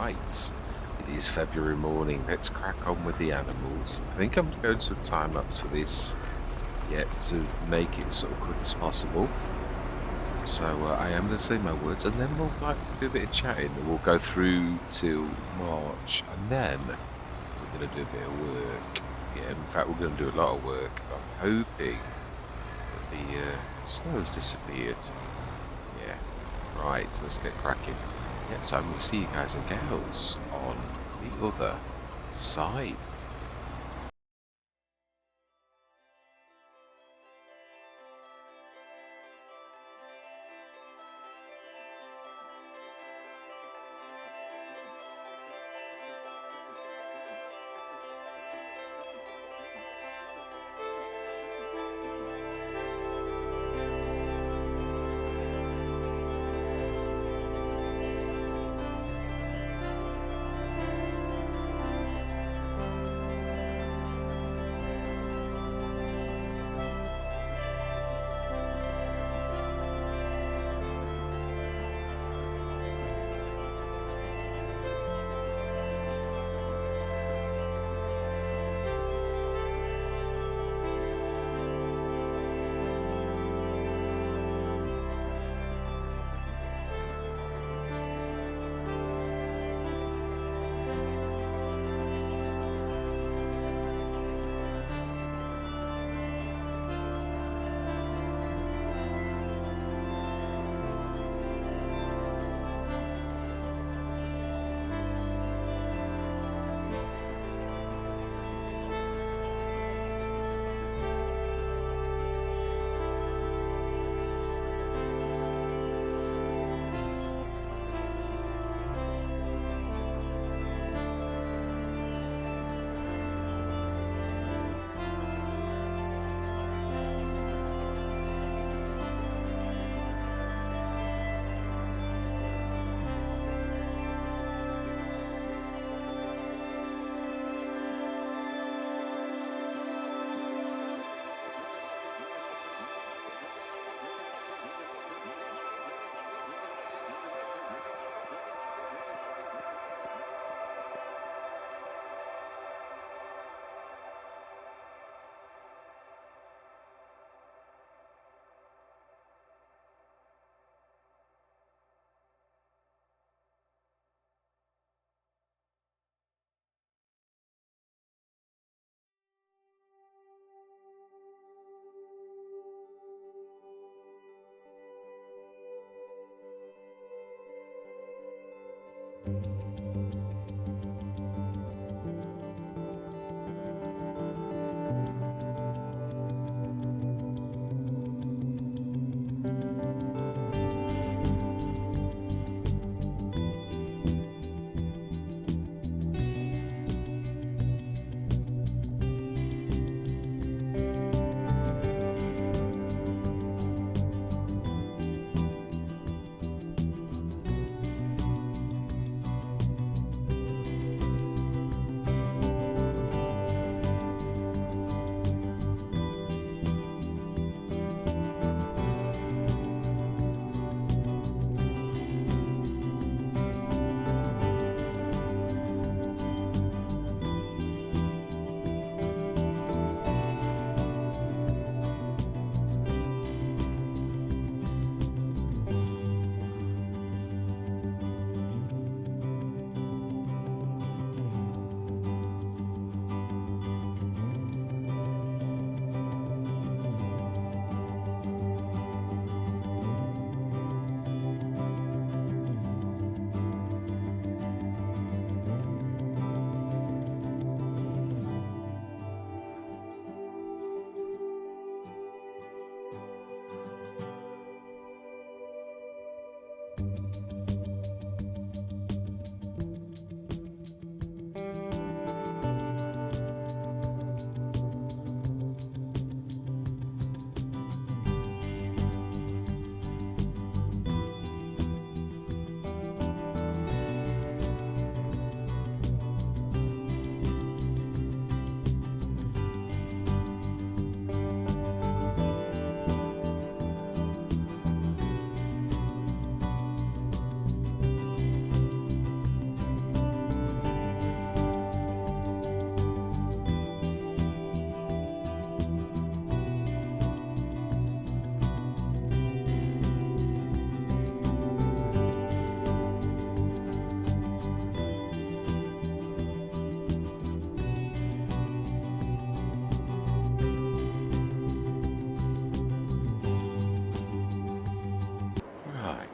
Right, it is February morning. Let's crack on with the animals. I think I'm going to time ups for this, yeah, to make it sort of quick as possible. So I am going to say my words, and then we'll like do a bit of chatting, and we'll go through till March, and then we're going to do a bit of work. Yeah, in fact, we're going to do a lot of work. I'm hoping that the snow has disappeared. Yeah, right. Let's get cracking. Yeah, so I'm going to see you guys and gals on the other side.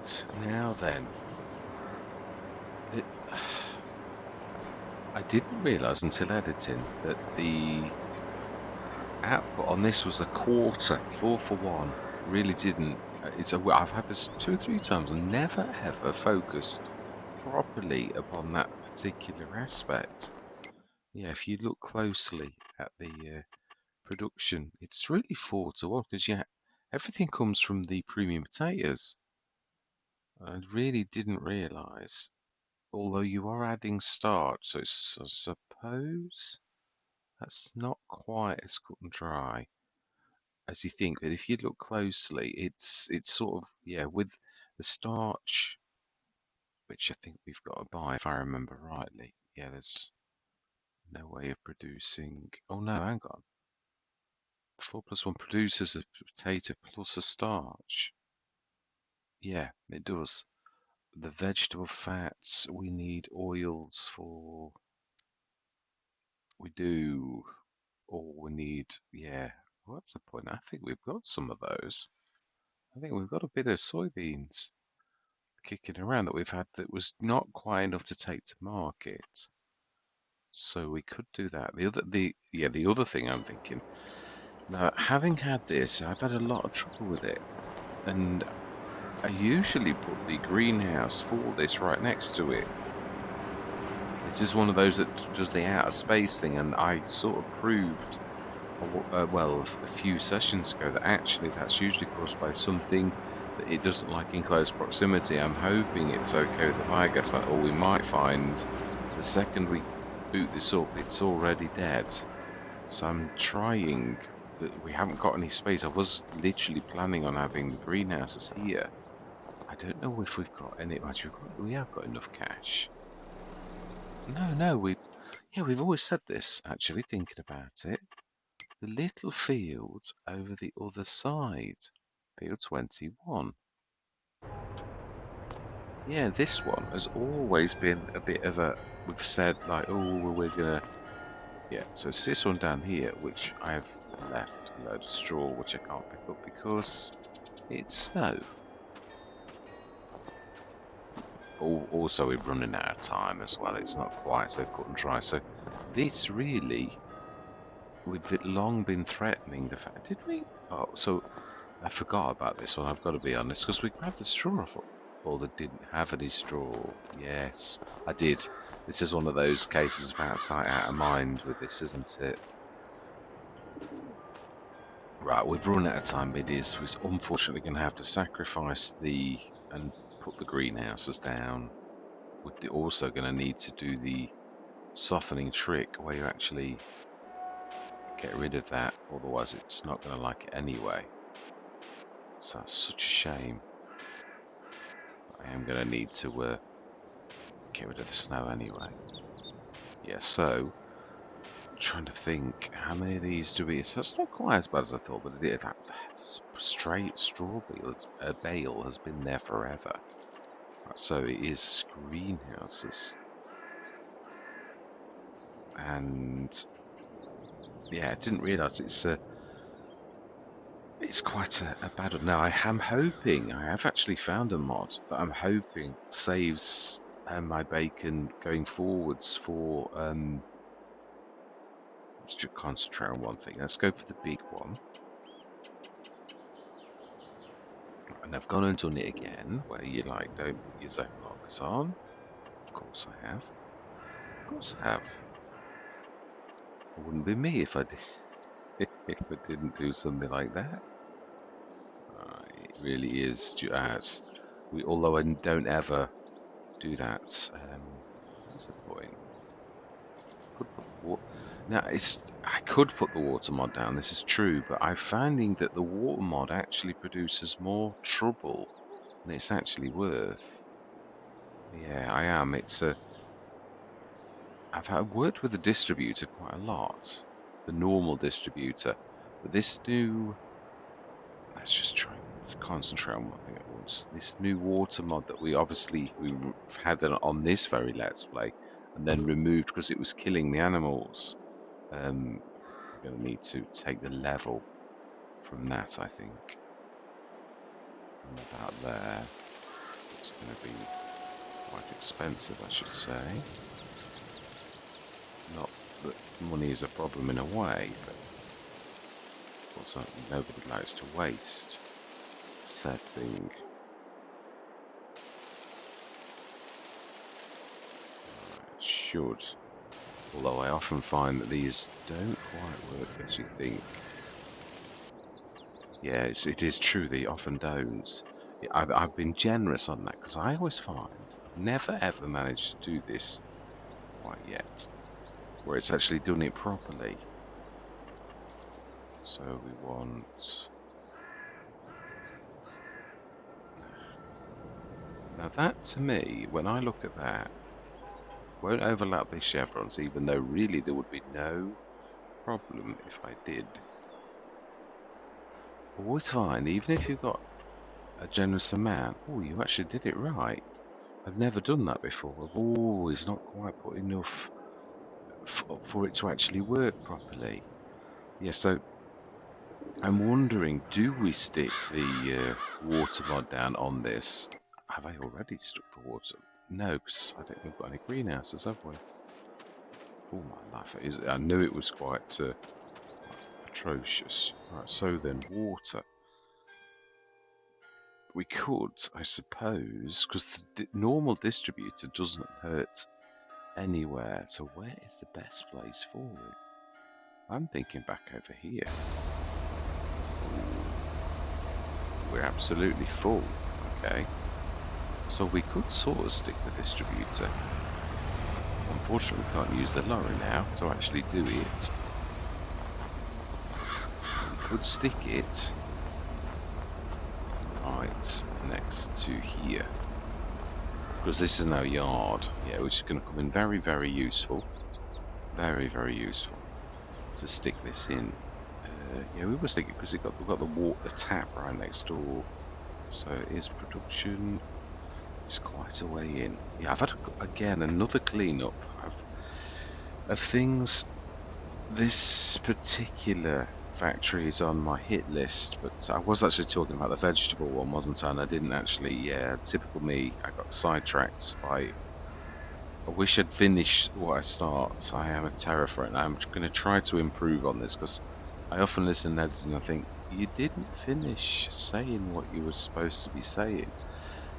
Right, now then, the, I didn't realise until editing that the output on this was a quarter, 4 for 1. Really didn't. I've had this 2 or 3 times and never ever focused properly upon that particular aspect. Yeah, if you look closely at the production, it's really 4 to 1 because yeah, everything comes from the premium potatoes. I really didn't realise. Although you are adding starch, so I suppose that's not quite as cut and dry as you think. But if you look closely, it's sort of yeah with the starch, which I think we've got to buy if I remember rightly. Yeah, there's no way of producing. Oh no, hang on. 4+1 produces a potato plus a starch. Yeah, it does. The vegetable fats we need oils for. We do. Or we need, yeah. What's the point? I think we've got some of those. I think we've got a bit of soybeans kicking around that we've had that was not quite enough to take to market. So we could do that. The other thing I'm thinking now, having had this, I've had a lot of trouble with it, and I usually put the greenhouse for this right next to it. This is one of those that does the outer space thing, and I sort of proved, well, a few sessions ago that actually that's usually caused by something that it doesn't like in close proximity. I'm hoping it's okay with the biogas plant, or we might find the second we boot this up, it's already dead. So I'm trying. We haven't got any space. I was literally planning on having the greenhouses here. I don't know if we've got any. Actually, we have got enough cash. No, no, we've always said this. Actually, thinking about it, the little fields over the other side, field 21. Yeah, this one has always been a bit of a. We've said like, oh, well, we're gonna. Yeah, so it's this one down here, which I've left a load of straw, which I can't pick up because it's snow. Also, we're running out of time as well. It's not quite so cut and dry. So this really, we've long been threatening the fact. Did we? Oh, so I forgot about this one. I've got to be honest because we grabbed the straw off or that didn't have any straw. Yes, I did. This is one of those cases of out sight, out of mind with this, isn't it? Right, we've run out of time. It is. We're unfortunately going to have to sacrifice and put the greenhouses down. We're also going to need to do the softening trick where you actually get rid of that, otherwise it's not going to like it anyway. So that's such a shame. I am going to need to get rid of the snow anyway. Yeah, so I'm trying to think how many of these do we. So that's not quite as bad as I thought, but that straight straw bale has been there forever. Right, so it is greenhouses, and yeah, I didn't realise it's quite a bad one. Now I am hoping I have actually found a mod that I'm hoping saves my bacon going forwards for let's just concentrate on one thing. Let's go for the big one. And I've gone and done it again, where you like don't put your zone lockers on. Of course I have. Of course I have. It wouldn't be me if I did if I didn't do something like that. It really is. Although I don't ever do that. What's the point? Could put the water. Now I could put the water mod down. This is true, but I'm finding that the water mod actually produces more trouble than it's actually worth. Yeah, I am. I've worked with the distributor quite a lot, the normal distributor, but this new. Let's just try and concentrate on one thing at once. This new water mod that we've had on this very Let's Play, and then removed because it was killing the animals. We're going to need to take the level from that, I think, from about there. It's going to be quite expensive, I should say. Not that money is a problem in a way, but of course nobody likes to waste said thing. It should. Although I often find that these don't quite work as you think. Yeah, it is true, they often don't. I've been generous on that because I always find I've never ever managed to do this quite yet, where it's actually done it properly. So we want... Now that to me, when I look at that, won't overlap these chevrons, even though really there would be no problem if I did. Always find, even if you've got a generous amount, oh, you actually did it right. I've never done that before. I've always not quite put enough for it to actually work properly. Yeah, so I'm wondering, do we stick the water mod down on this? Have I already stuck the water? No, because I don't think we've got any greenhouses, have we? Oh my life, I knew it was quite atrocious. Right, so then water. We could, I suppose, because the normal distributor doesn't hurt anywhere. So where is the best place for it? I'm thinking back over here. We're absolutely full. Okay. So we could sort of stick the distributor. Unfortunately, we can't use the lorry now to actually do it. We could stick it right next to here. Because this is now yard. Yeah, which is going to come in very, very useful. Very, very useful to stick this in. Yeah, we must stick it because we've got the tap right next door. So it is production. It's quite a way in. Yeah, I've had again another cleanup of things. This particular factory is on my hit list, but I was actually talking about the vegetable one, wasn't I? And I didn't actually. Yeah, typical me. I got sidetracked by. I wish I'd finished what I start. I am a terror for it. And I'm going to try to improve on this because I often listen to editing and I think you didn't finish saying what you were supposed to be saying.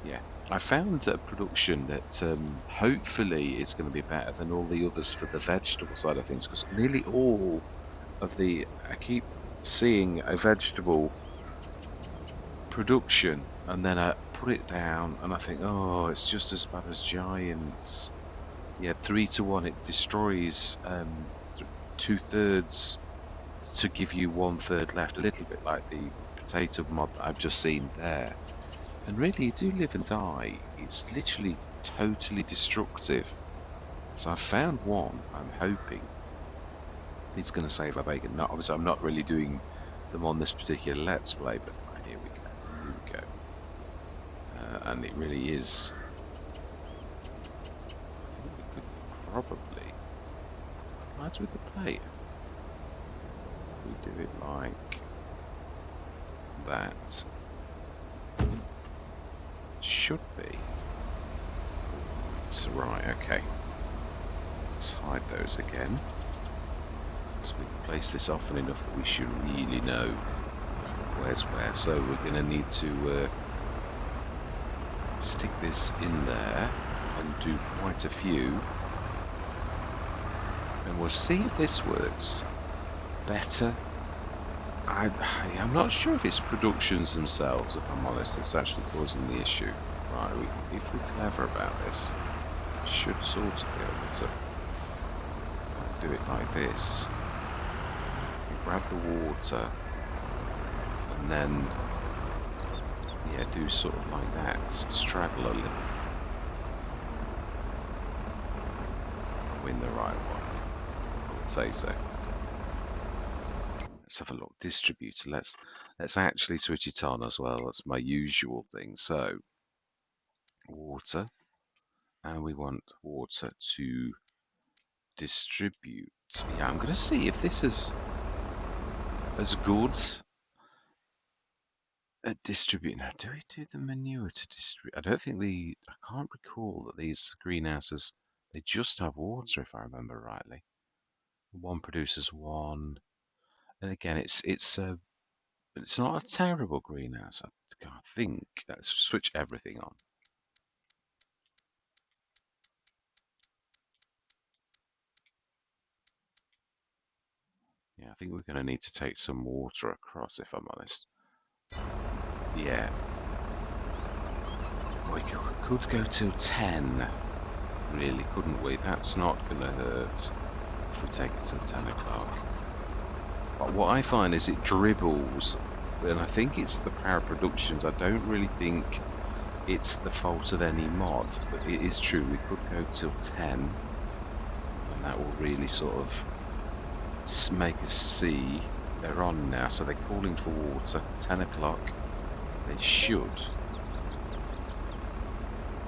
Yeah, I found a production that hopefully is going to be better than all the others for the vegetable side of things because nearly all of I keep seeing a vegetable production and then I put it down and I think, oh, it's just as bad as Giants. Yeah, 3-1, it destroys 2/3 to give you 1/3 left, a little bit like the potato mod that I've just seen there. And really, you do live and die. It's literally totally destructive. So I found one. I'm hoping it's going to save our bacon. Not obviously, I'm not really doing them on this particular Let's Play, but here we go. Here we go. And it really is. I think we could probably as with the player. We do it like that. Should be. It's right, okay. Let's hide those again. So we can place this often enough that we should really know where's where. So we're going to need to stick this in there and do quite a few. And we'll see if this works better. I'm not sure if it's productions themselves, if I'm honest, that's actually causing the issue. Right, if we're clever about this, we should sort of be able to do it like this. We grab the water and then, yeah, do sort of like that, straddle a little. Win the right one, I would say so. Let's have a look. Distributor. Let's actually switch it on as well. That's my usual thing. So water, and we want water to distribute. Yeah, I'm going to see if this is as good distribute now. Do we do the manure to distribute? I don't think I can't recall that these greenhouses, they just have water if I remember rightly. One produces one, and again, it's not a terrible greenhouse. I think let's switch everything on. Yeah, I think we're going to need to take some water across, if I'm honest. Yeah. We could go to 10, really, couldn't we? That's not going to hurt if we take it to 10 o'clock. But what I find is it dribbles, and I think it's the power productions. I don't really think it's the fault of any mod, but it is true. We could go till 10, and that will really sort of make us see they're on now. So they're calling for water. 10 o'clock. They should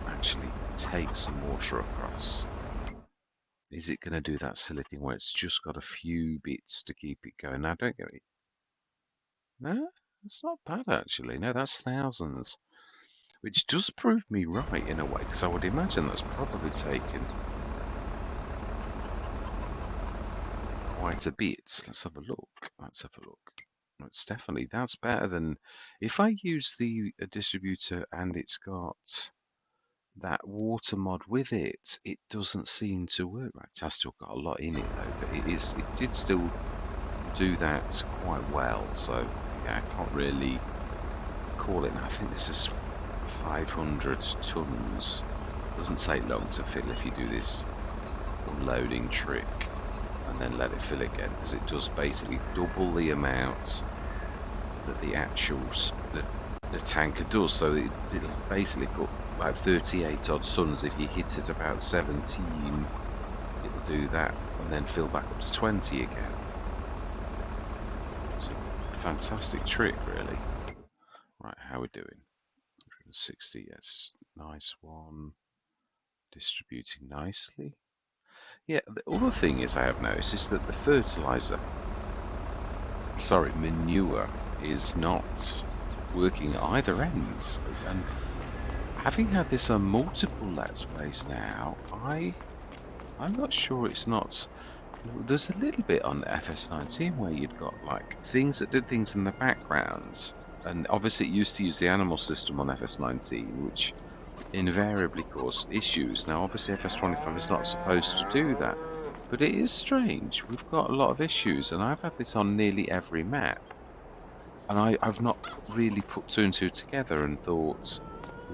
actually take some water across. Is it going to do that silly thing where it's just got a few bits to keep it going? Now, don't get me. No, it's not bad actually. No, that's thousands. Which does prove me right in a way, because I would imagine that's probably taken quite a bit. Let's have a look. Let's have a look. It's definitely, that's better than if I use the distributor and it's got that water mod with it. It doesn't seem to work right. It has still got a lot in it though, but it did still do that quite well. So yeah, I can't really call it. I think this is 500 tons. Doesn't take long to fill if you do this unloading trick and then let it fill again, because it does basically double the amount that the actual the tanker does. So it'll basically put like 38 odd tons. If you hit it about 17, it'll do that and then fill back up to 20 again. It's a fantastic trick, really. Right, how are we doing? 160, yes, nice one. Distributing nicely. Yeah, the other thing is I have noticed is that the fertilizer, sorry, manure, is not working at either ends. And having had this on multiple Let's Plays now, I'm not sure it's not. There's a little bit on FS19 where you'd got like things that did things in the background, and obviously it used to use the animal system on FS19, which invariably caused issues. Now, obviously FS25 is not supposed to do that, but it is strange. We've got a lot of issues, and I've had this on nearly every map, and I've not really put two and two together and thought,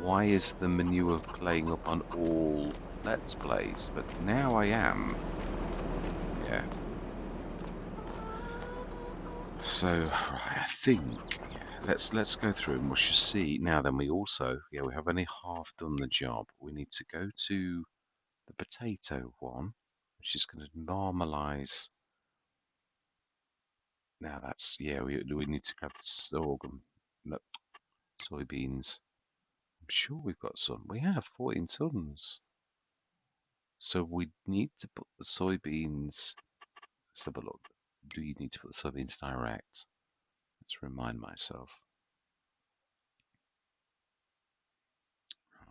why is the manure playing up on all Let's Plays? But now I am. Yeah. So, right, I think let's go through and we'll just see. Now then, we have only half done the job. We need to go to the potato one, which is going to normalize. Now that's, yeah, we need to grab the sorghum, no, soybeans. I'm sure we've got some. We have 14 tons. So we need to put the soybeans. Let's have a look. Do you need to put the soybeans direct? Let's remind myself.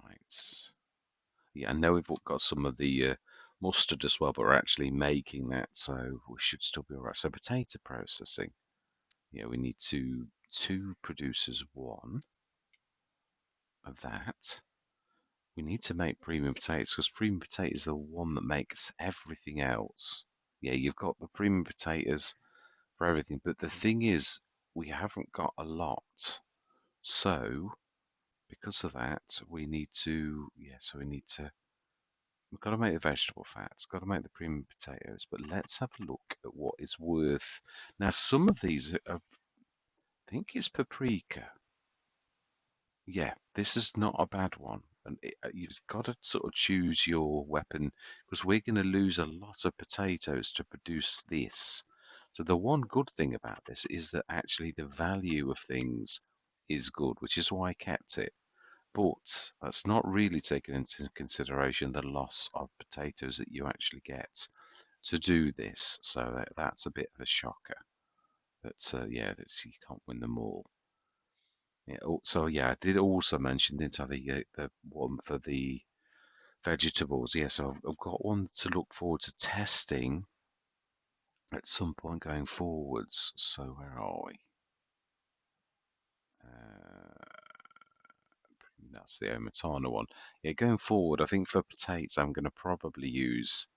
Right. Yeah, I know we've got some of the mustard as well, but we're actually making that, so we should still be alright. So potato processing. Yeah, we need two produces one of that. We need to make premium potatoes, because premium potatoes are the one that makes everything else. Yeah, you've got the premium potatoes for everything, but the thing is, we haven't got a lot. So, because of that, we need to, we've got to make the vegetable fats, got to make the premium potatoes, but let's have a look at what is worth. Now, some of these are, I think it's paprika. Yeah, this is not a bad one. And you've got to sort of choose your weapon, because we're going to lose a lot of potatoes to produce this. So the one good thing about this is that actually the value of things is good, which is why I kept it. But that's not really taken into consideration the loss of potatoes that you actually get to do this. So that's a bit of a shocker. But yeah, you can't win them all. Yeah. So yeah, I did also mention, didn't I, the one for the vegetables. Yeah, so I've got one to look forward to testing at some point going forwards. So where are we? That's the Omatana one. Yeah, going forward, I think for potatoes, I'm going to probably use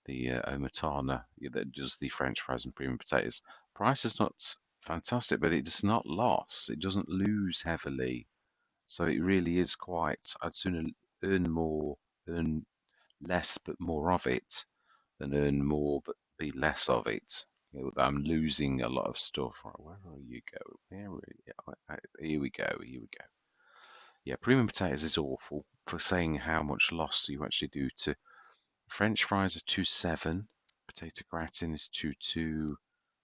the Omatana that does the French fries and premium potatoes. Price is not fantastic, but it does not lose. It doesn't lose heavily. So it really is quite, I'd sooner earn more, earn less but more of it than earn more but be less of it. You know, I'm losing a lot of stuff. Right, where are you go? Where are you? Here we go. Here we go. Yeah, premium potatoes is awful for saying how much loss you actually do to. French fries are 2.7. Potato gratin is 2.2.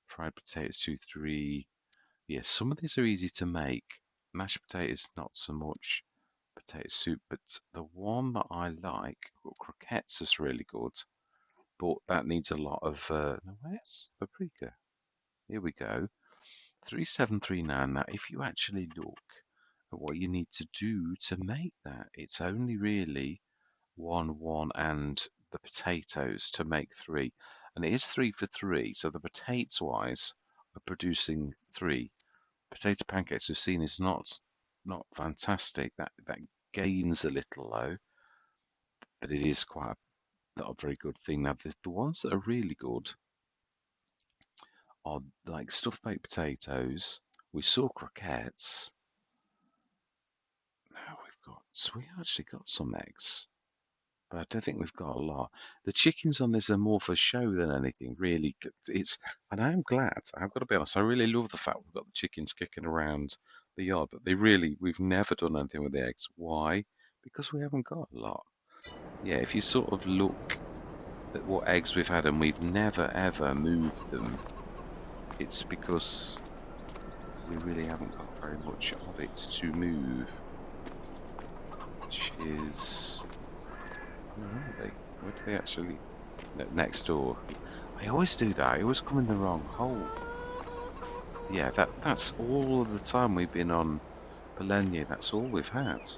Fried potatoes 2.3. Yes, some of these are easy to make. Mashed potatoes not so much. Potato soup, but the one that I like, well, croquettes is really good, but that needs a lot of. No, where's paprika? Here we go. 3739. Now, if you actually look at what you need to do to make that, it's only really 1, and the potatoes to make 3. And it is 3 for 3, so the potatoes wise are producing 3. Potato pancakes we've seen is not fantastic. That gains a little though, but it is quite not a very good thing. Now the ones that are really good are like stuffed baked potatoes. We saw croquettes. Now we actually got some eggs, but I don't think we've got a lot. The chickens on this are more for show than anything, really. And I'm glad. I've got to be honest. I really love the fact we've got the chickens kicking around the yard, but we've never done anything with the eggs. Why? Because we haven't got a lot. Yeah, if you sort of look at what eggs we've had and we've never ever moved them, it's because we really haven't got very much of it to move, which is. Where are they? Where do they actually? No, next door. I always do that. I always come in the wrong hole. Yeah, that's all of the time we've been on Pallegney. That's all we've had.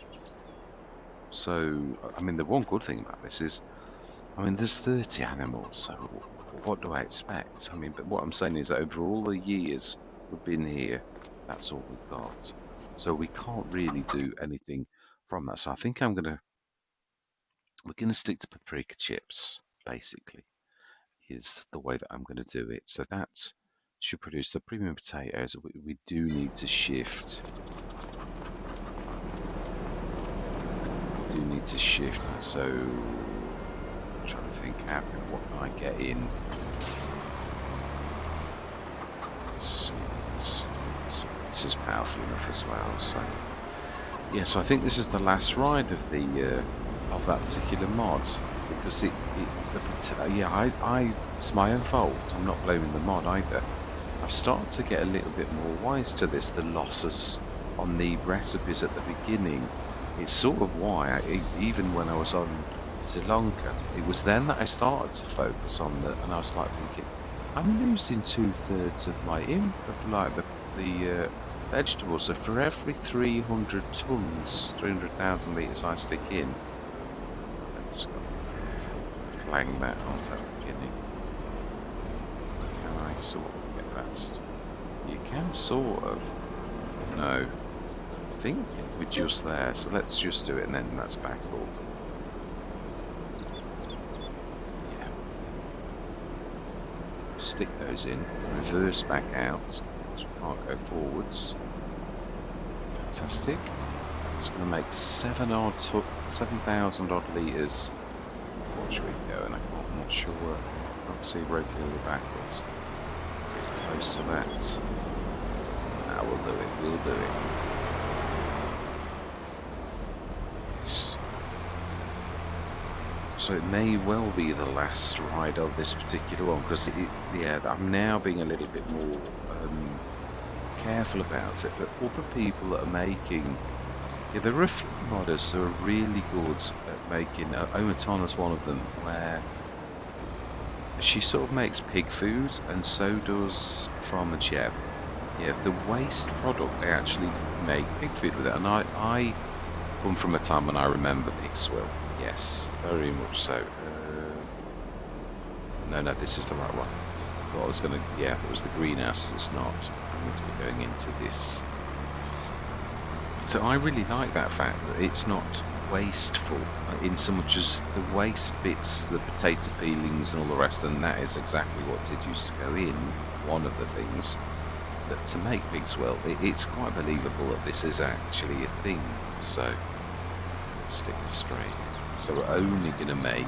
So, I mean, the one good thing about this is, I mean, there's 30 animals. So, what do I expect? I mean, but what I'm saying is that over all the years we've been here, that's all we've got. So we can't really do anything from that. So I think we're gonna stick to paprika chips, basically, is the way that I'm going to do it. So that should produce the premium potatoes. We do need to shift. We do need to shift. So I'm trying to think what can I get in. This is powerful enough as well. So yeah, so I think this is the last ride of that particular mod, because it's my own fault. I'm not blaming the mod either. I've started to get a little bit more wise to this. The losses on the recipes at the beginning, it's sort of why even when I was on Sri Lanka, it was then that I started to focus on and I was like thinking, I'm losing 2/3 of my of like the vegetables. So for every 300 tons, 300,000 litres I stick in, let's clang that onto the beginning. Can I sort of get that? You can sort of. No. I think we're just there, so let's just do it and then that's back up. Yeah. Stick those in, reverse back out, so we can't go forwards. Fantastic. It's going to make 7,000 odd litres. What should we go? And I'm not sure. I can't see very clearly backwards. Close to that. Nah, we'll do it. We'll do it. Yes. So it may well be the last ride of this particular one, because I'm now being a little bit more careful about it. But other people that are making. Yeah, there are a few modders who are really good at making. Omatana's one of them, where she sort of makes pig food, and so does Farmyard. Yeah, the waste product they actually make pig food with it. And I come from a time when I remember pig swill. Yes, very much so. No, this is the right one. I thought I was gonna, yeah, I thought it was the greenhouse. It's not. I'm going to be going into this. So I really like that fact that it's not wasteful in so much as the waste bits, the potato peelings and all the rest, and that is exactly what did used to go in. One of the things that to make pigs well, it's quite believable that this is actually a thing. So stick it straight. So we're only going to make.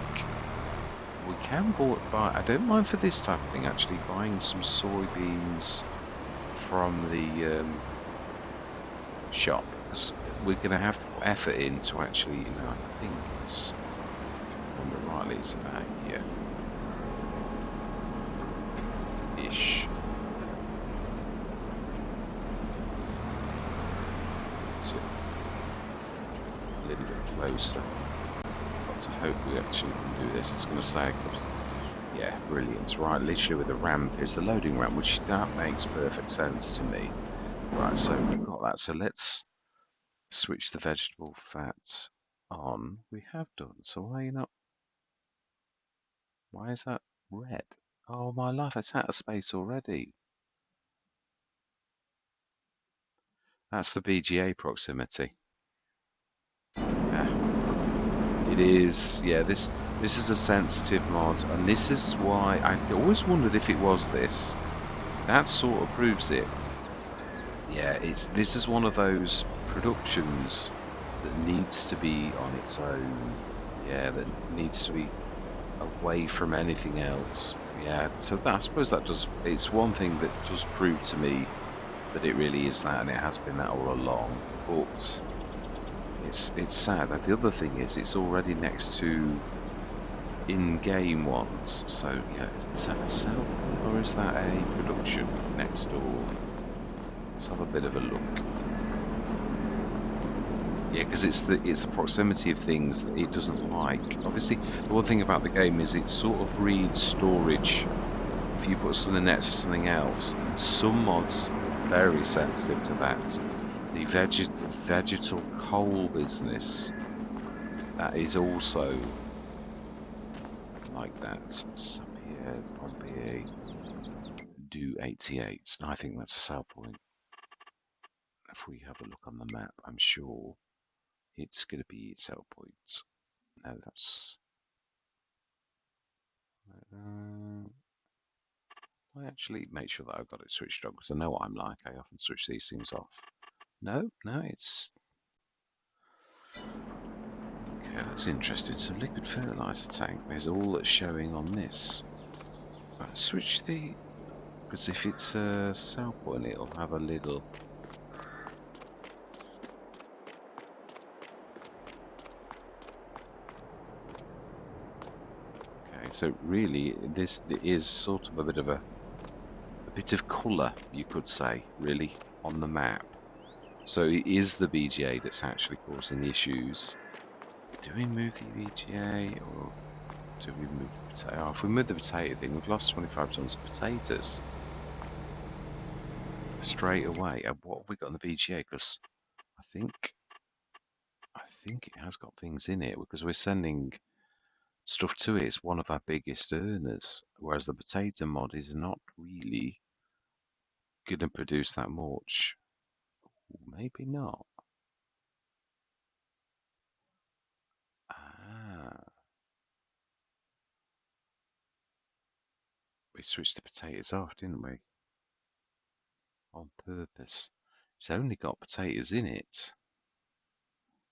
We can buy. I don't mind for this type of thing actually buying some soybeans from the shop. We're going to have to put effort in to actually, I think it's, if I remember rightly, it's about here ish. So a little bit closer. Got to hope we actually can do this. It's going to say, yeah, brilliant. Right, literally with the ramp is the loading ramp, which that makes perfect sense to me. Right, so we've got that. So let's switch the vegetable fats on. We have done. So why not? Why is that red? Oh my life, it's out of space already. That's the BGA proximity. Yeah. It is. Yeah, this is a sensitive mod, and this is why I always wondered if it was this. That sort of proves it. Yeah, this is one of those productions that needs to be on its own. Yeah, that needs to be away from anything else. Yeah, so that, I suppose that does. It's one thing that does prove to me that it really is that, and it has been that all along. But it's sad that the other thing is it's already next to in-game ones. So yeah, is that a cell or is that a production next door? Let's have a bit of a look. Yeah, because it's the proximity of things that it doesn't like. Obviously, the one thing about the game is it sort of reads storage. If you put something next to something else, some mods are very sensitive to that. The vegetal coal business, that is also like that. Sapir, Pompier, do 88. I think that's a sell point. If we have a look on the map, I'm sure it's going to be sell points. No, that's. I actually make sure that I've got it switched on because I know what I'm like. I often switch these things off. No, it's. Okay, that's interesting. So liquid fertilizer tank. There's all that's showing on this. Right, switch the. Because if it's a sell point, it'll have a little. Okay, so really, this is sort of a bit of colour, you could say, really, on the map. So it is the BGA that's actually causing the issues. Do we move the BGA or do we move the potato? Oh, if we move the potato thing, we've lost 25 tons of potatoes straight away. What have we got in the BGA? Because I think it has got things in it because we're sending stuff to it. It's one of our biggest earners, whereas the potato mod is not really going to produce that much. Maybe not. Ah, we switched the potatoes off, didn't we? On purpose. It's only got potatoes in it.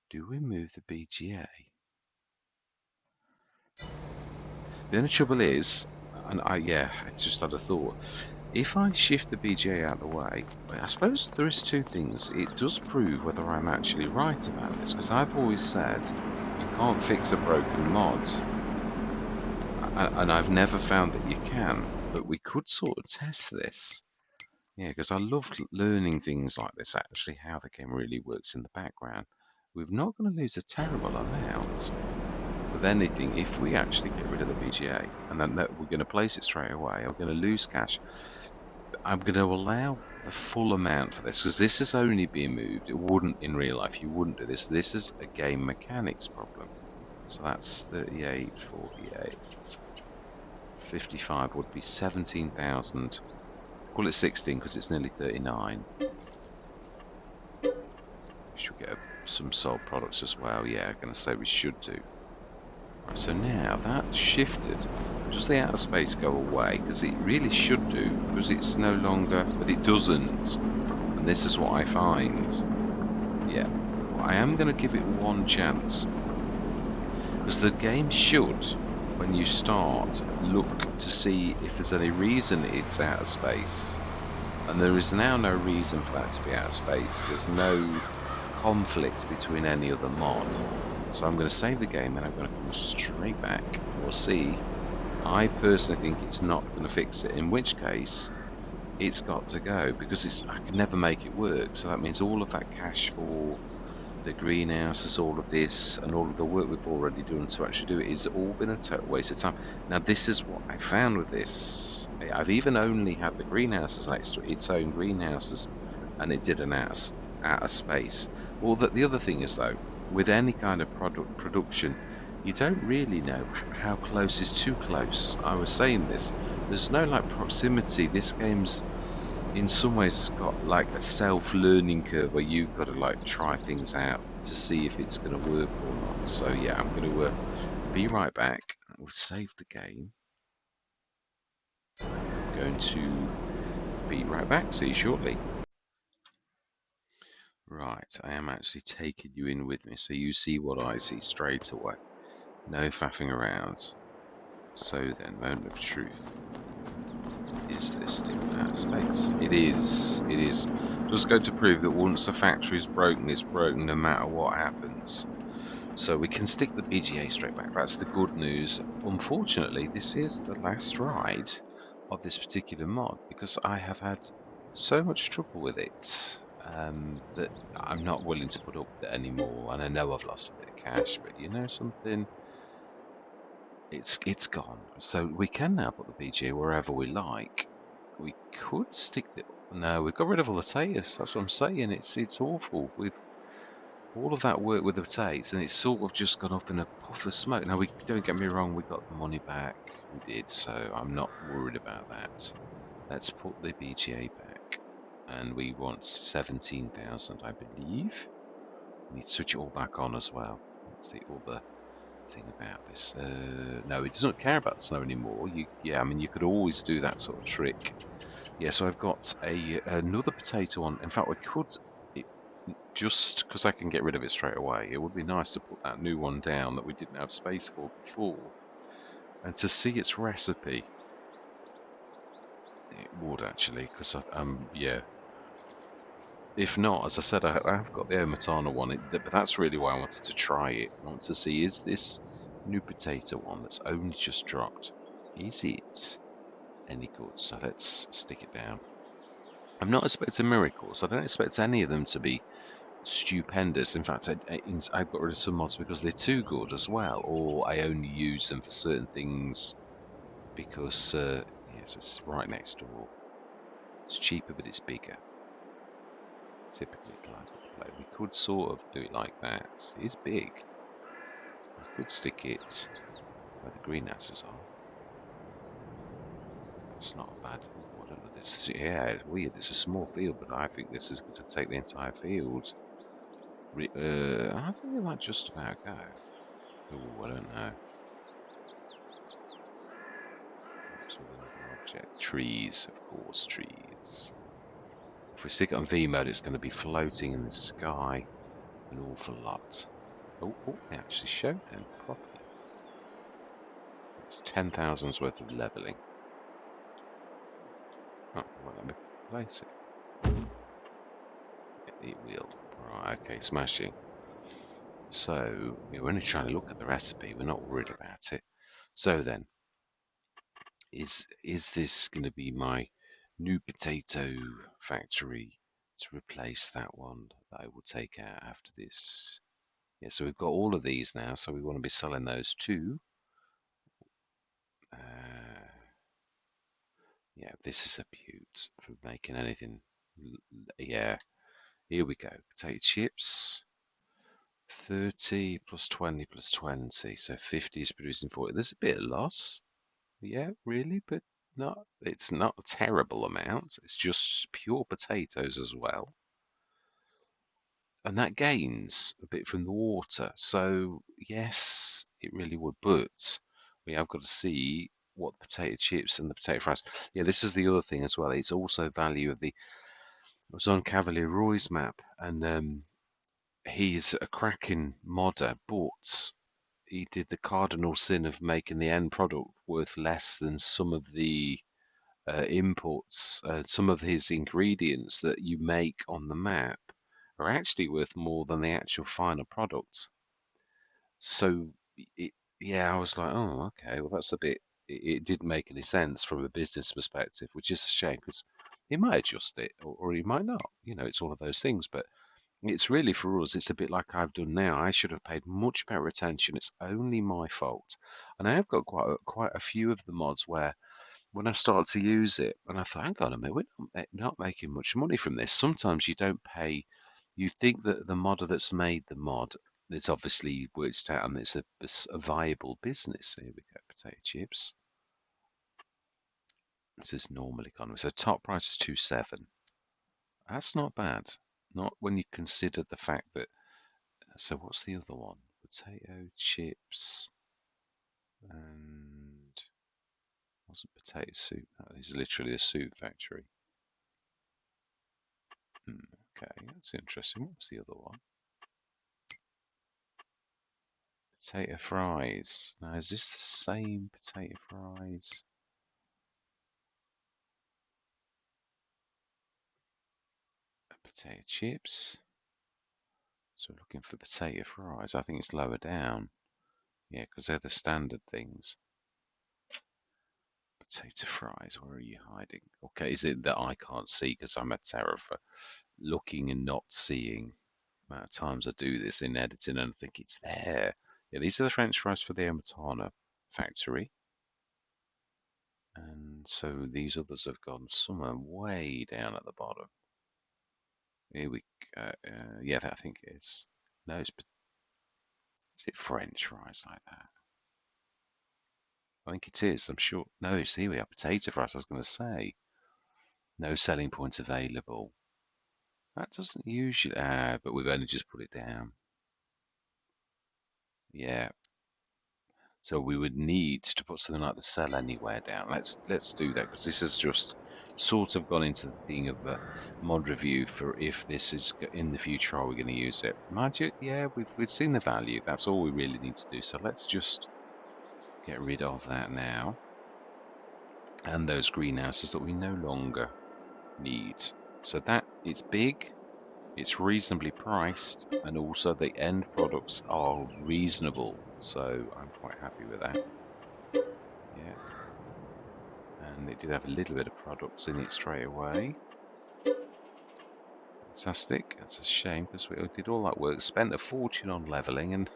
Do we move the BGA? The only trouble is, and I just had a thought. If I shift the BGA out of the way, I suppose there is two things. It does prove whether I'm actually right about this, because I've always said you can't fix a broken mod, and I've never found that you can. But we could sort of test this. Yeah, because I love learning things like this, actually, how the game really works in the background. We're not going to lose a terrible amount of anything if we actually get rid of the BGA. And then we're going to place it straight away. I'm going to lose cash. I'm going to allow the full amount for this, because this is only being moved. It wouldn't in real life. You wouldn't do this. This is a game mechanics problem. So that's 38, 48, 55 would be 17,000. Call it 16 because it's nearly 39. We should get some sold products as well. Yeah, I'm going to say we should do. Right, so now that's shifted. Does the outer space go away? Because it really should do, because it's no longer, but it doesn't. And this is what I find. Yeah, well, I am going to give it one chance. Because the game should, when you start, look to see if there's any reason it's out of space. And there is now no reason for that to be out of space. There's no conflict between any other mod. So I'm going to save the game and I'm going to come straight back. We'll see. I personally think it's not going to fix it, in which case it's got to go, because I can never make it work. So that means all of that cash for the greenhouses, all of this, and all of the work we've already done to actually do it is all been a total waste of time. Now, this is what I found with this. I've even only had the greenhouses next to its own greenhouses, and it did an out of space. Well, the other thing is, though, with any kind of production, you don't really know how close is too close. I was saying this. There's no like proximity. This game's in some ways got like a self-learning curve where you've got to like try things out to see if it's going to work or not. So yeah, I'm going to be right back. We'll save the game. I'm going to be right back. See you shortly. Right, I am actually taking you in with me so you see what I see straight away. No faffing around. So then, moment of truth. Is this still out of space? It is. It is. Just going to prove that once a factory is broken, it's broken no matter what happens. So we can stick the BGA straight back. That's the good news. Unfortunately, this is the last ride of this particular mod because I have had so much trouble with it that I'm not willing to put up with it anymore. And I know I've lost a bit of cash, but you know something? It's gone. So we can now put the BGA wherever we like. We could stick it. No, we've got rid of all the taters. That's what I'm saying. It's awful. We've all of that work with the tates, and it's sort of just gone up in a puff of smoke. Now, we don't get me wrong. We got the money back. We did. So I'm not worried about that. Let's put the BGA back, and we want 17,000, I believe. We need to switch it all back on as well. Let's see all the thing about this. No, it doesn't care about the snow anymore. Yeah, I mean, you could always do that sort of trick. Yeah, so I've got another potato on. In fact, we could, it, just because I can get rid of it straight away, it would be nice to put that new one down that we didn't have space for before. And to see its recipe, it would actually, because, yeah. If not, as I said, I've got the Omatana one, but that's really why I wanted to try it. I want to see, is this new potato one that's only just dropped, is it any good? So let's stick it down. I'm not expecting miracles. I don't expect any of them to be stupendous. In fact, I've got rid of some mods because they're too good as well, or I only use them for certain things because, yes, it's right next door. It's cheaper, but it's bigger. Typically applied on the plate. We could sort of do it like that. It is big. We could stick it where the greenhouses are. That's not a bad. Ooh, I don't know. This is, yeah, it's weird. It's a small field, but I think this is going to take the entire field. I think it might just about go. Oh, I don't know. Perhaps with another object. Trees, of course, trees. If we stick it on V mode, it's going to be floating in the sky an awful lot. Oh, they actually showed them properly. That's 10,000's worth of levelling. Oh, well, let me place it. It will. Right, okay, smashing. So, we're only trying to look at the recipe. We're not worried about it. So then, is this going to be my new potato factory to replace that one that I will take out after this? Yeah, so we've got all of these now, so we want to be selling those too. Yeah, this is a beaut for making anything Yeah, here we go. Potato chips. 30 plus 20 plus 20, so 50 is producing 40. There's a bit of loss. Yeah, really, but it's not a terrible amount. It's just pure potatoes as well. And that gains a bit from the water. So yes, it really would, but we have got to see what the potato chips and the potato fries. Yeah, this is the other thing as well. It's also value of the. I was on Cavalier Roy's map, and he's a cracking modder, but he did the cardinal sin of making the end product worth less than some of the imports. Some of his ingredients that you make on the map are actually worth more than the actual final product. So, it, yeah, I was like, oh, okay, well, that's a bit. It didn't make any sense from a business perspective, which is a shame because he might adjust it or he might not. It's all of those things, but it's really for us, it's a bit like I've done now. I should have paid much better attention. It's only my fault. And I have got quite a few of the mods where when I started to use it, and I thought, hang on a minute, we're not making much money from this. Sometimes you don't pay. You think that the modder that's made the mod, it's obviously worked out and it's a viable business. Here we go, potato chips. This is normal economy. So top price is 2.7. That's not bad. Not when you consider the fact that. So what's the other one? Potato chips and wasn't potato soup. That is literally a soup factory. Okay, that's interesting. What was the other one? Potato fries. Now, is this the same potato fries? Potato chips. So we're looking for potato fries. I think it's lower down. Yeah, because they're the standard things. Potato fries, where are you hiding? Okay, is it that I can't see because I'm a terror for looking and not seeing? The amount of times I do this in editing and I think it's there. Yeah, these are the French fries for the Omatana factory. And so these others have gone somewhere way down at the bottom. Here we go. Yeah, I think it is. No, is it French fries like that? I think it is. I'm sure. No, it's here we are. Potato fries. I was going to say. No selling points available. That doesn't usually. But we've only just put it down. Yeah. So we would need to put something like the sell anywhere down. Let's do that because this has just sort of gone into the thing of a mod review for if this is in the future, are we going to use it? Mind you, yeah, we've seen the value. That's all we really need to do. So let's just get rid of that now, and those greenhouses that we no longer need. So that it's big, it's reasonably priced, and also the end products are reasonable. So I'm quite happy with that. Yeah. And it did have a little bit of products in it straight away. Fantastic. That's a shame because we did all that work, spent a fortune on levelling, and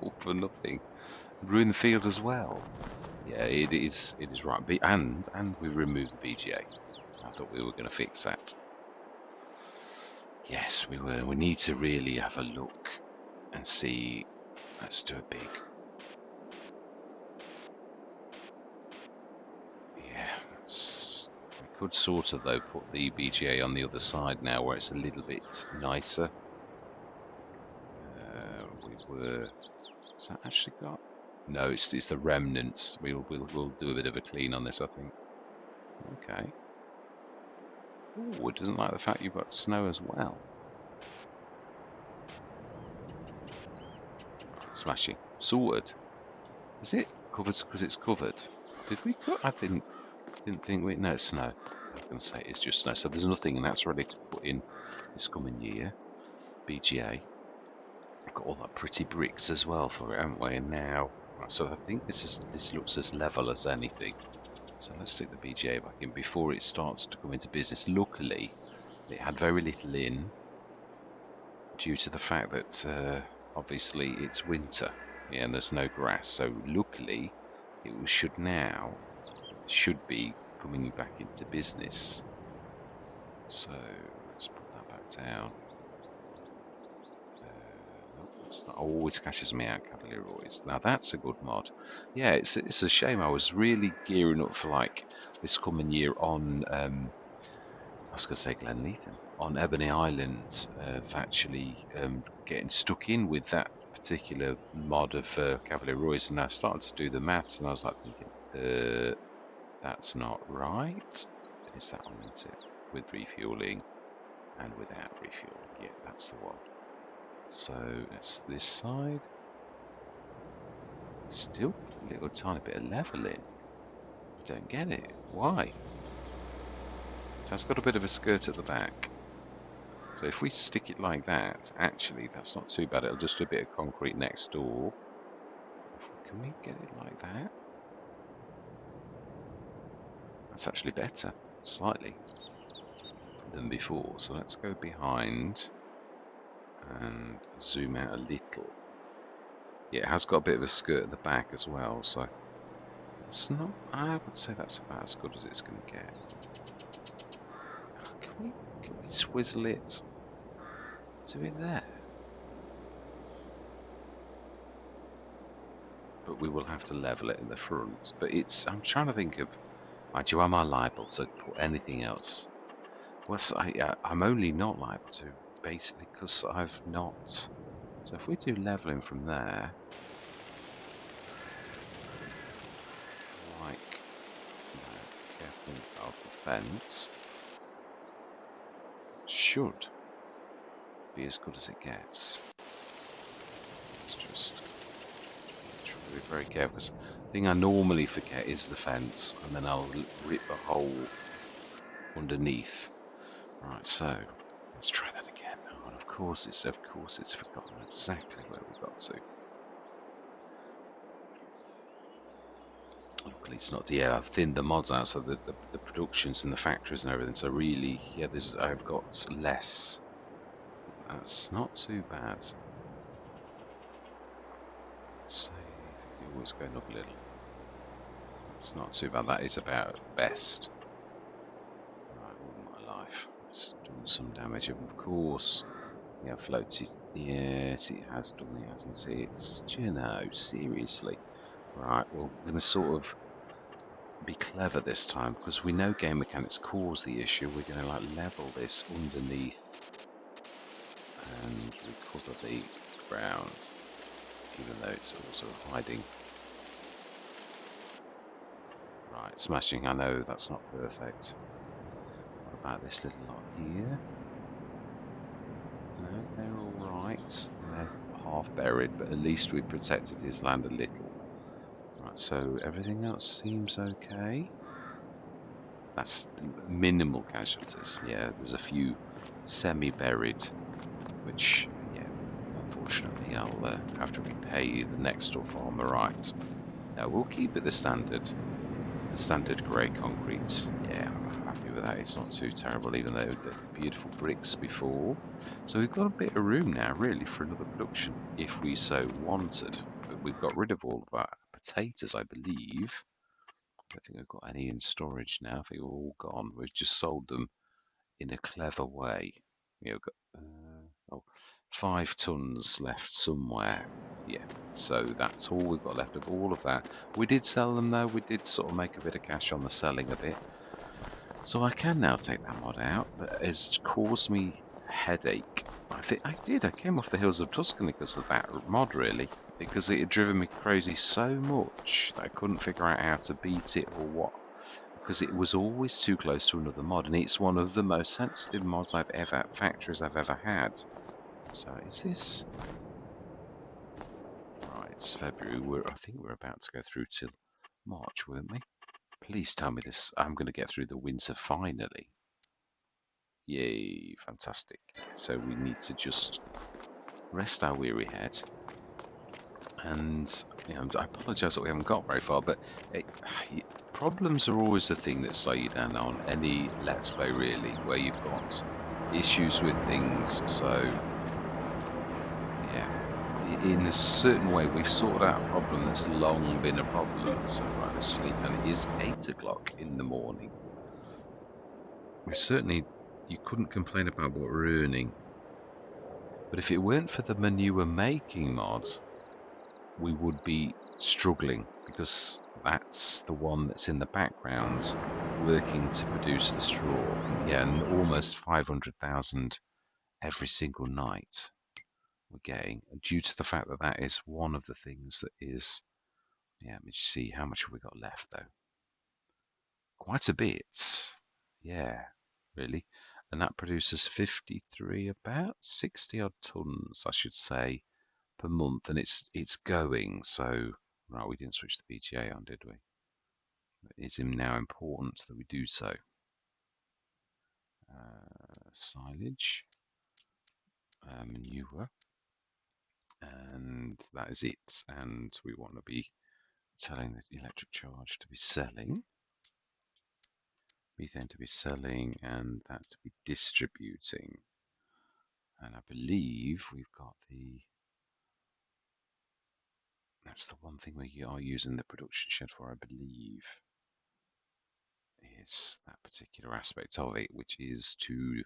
all for nothing. Ruined the field as well. Yeah, it is right. And we removed the BGA. I thought we were going to fix that. Yes, we were. We need to really have a look and see. Let's do a big. Yeah, we could sort of though put the BGA on the other side now, where it's a little bit nicer. We were. Has that actually got? No, it's the remnants. We'll do a bit of a clean on this, I think. Okay. Oh, it doesn't like the fact you've got snow as well. Smashing. Sorted. Is it covered because it's covered? Did we cut? I didn't think we. No, it's snow. I was going to say it's just snow. So there's nothing, and that's ready to put in this coming year. BGA. Got all that pretty bricks as well for it, haven't we? And now, so I think this looks as level as anything. So let's stick the BGA back in before it starts to come into business. Luckily, it had very little in due to the fact that obviously it's winter, yeah, and there's no grass. So luckily, should be coming back into business. So let's put that back down. Nope, it's not. Always catches me out, Cavalier Roy's. Now that's a good mod. Yeah, it's a shame. I was really gearing up for like this coming year on. I was going to say Glenleithen on Ebony Island. Of actually getting stuck in with that particular mod of Cavalier Roy's, and I started to do the maths, and I was like thinking, that's not right. It's that one, isn't it? With refueling and without refueling. Yeah, that's the one. So it's this side. Still a little tiny bit of leveling. I don't get it. Why? So it's got a bit of a skirt at the back. So if we stick it like that, actually that's not too bad. It'll just do a bit of concrete next door. Can we get it like that? That's actually better, slightly, than before. So let's go behind and zoom out a little. Yeah, it has got a bit of a skirt at the back as well, so it's not, I would say that's about as good as it's going to get. Can we swizzle it to it there? But we will have to level it in the front. But it's, I'm trying to think of, mind you, am I liable to put anything else? Well, so I'm only not liable to, basically, because I've not. So if we do leveling from there, like, careful of the fence, should be as good as it gets. Let's just try to be very careful, because the thing I normally forget is the fence, and then I'll rip a hole underneath. Right, so let's try that again. And of course it's forgotten exactly where we got to. Luckily it's not. Yeah, I've thinned the mods out, so the productions and the factories and everything. So really, yeah, I've got less. That's not too bad. Say 50, always going up a little. It's not too bad. That is about best. Right, all my life. It's doing some damage, and of course, yeah, floated. Yes, it has done it, hasn't it? It's, you know, seriously. Right, well, we're going to sort of be clever this time, because we know game mechanics cause the issue. We're going to like level this underneath and recover the ground, even though it's also hiding. Right, smashing. I know that's not perfect. What about this little lot here? No, they're all right. They're half buried, but at least we protected his land a little. Right, so everything else seems okay. That's minimal casualties. Yeah, there's a few semi-buried, which, yeah, unfortunately I'll have to repay the next door farmer. Right. Now we'll keep it the standard grey concrete. Yeah, I'm happy with that. It's not too terrible, even though the beautiful bricks before. So we've got a bit of room now, really, for another production, if we so wanted. But we've got rid of all of our potatoes, I believe. I don't think I've got any in storage now. I think they're all gone. We've just sold them in a clever way. We've got 5 tons left somewhere. Yeah, so that's all we've got left of all of that. We did sell them though. We did sort of make a bit of cash on the selling a bit. So I can now take that mod out. That has caused me a headache. I think I did. I came off the hills of Tuscany because of that mod, really. Because it had driven me crazy so much that I couldn't figure out how to beat it or what. Because it was always too close to another mod, and it's one of the most sensitive mods factories I've ever had. So is this right? It's February. I think we're about to go through till March, weren't we? Please tell me this. I'm going to get through the winter finally. Yay! Fantastic. So we need to just rest our weary head. And you know, I apologise that we haven't got very far, but problems are always the thing that slow you down on any Let's Play, really, where you've got issues with things. So, yeah, in a certain way, we've sorted out a problem that's long been a problem. So, right, let's sleep, and it is 8 o'clock in the morning. We've certainly you couldn't complain about what we're earning. But if it weren't for the manure making mods, we would be struggling, because that's the one that's in the background working to produce the straw. Yeah, and almost 500,000 every single night we're getting, due to the fact that that is one of the things that is. Yeah, let me just see how much have we got left though. Quite a bit. Yeah, really. And that produces 53, about 60 odd tons, I should say, per month, and it's going. So right, we didn't switch the BTA on, did we? It is now important that we do so. Silage, manure, and that is it. And we want to be telling the electric charge to be selling, methane to be selling, and that to be distributing. And I believe we've got that's the one thing we are using the production shed for, I believe, is that particular aspect of it, which is to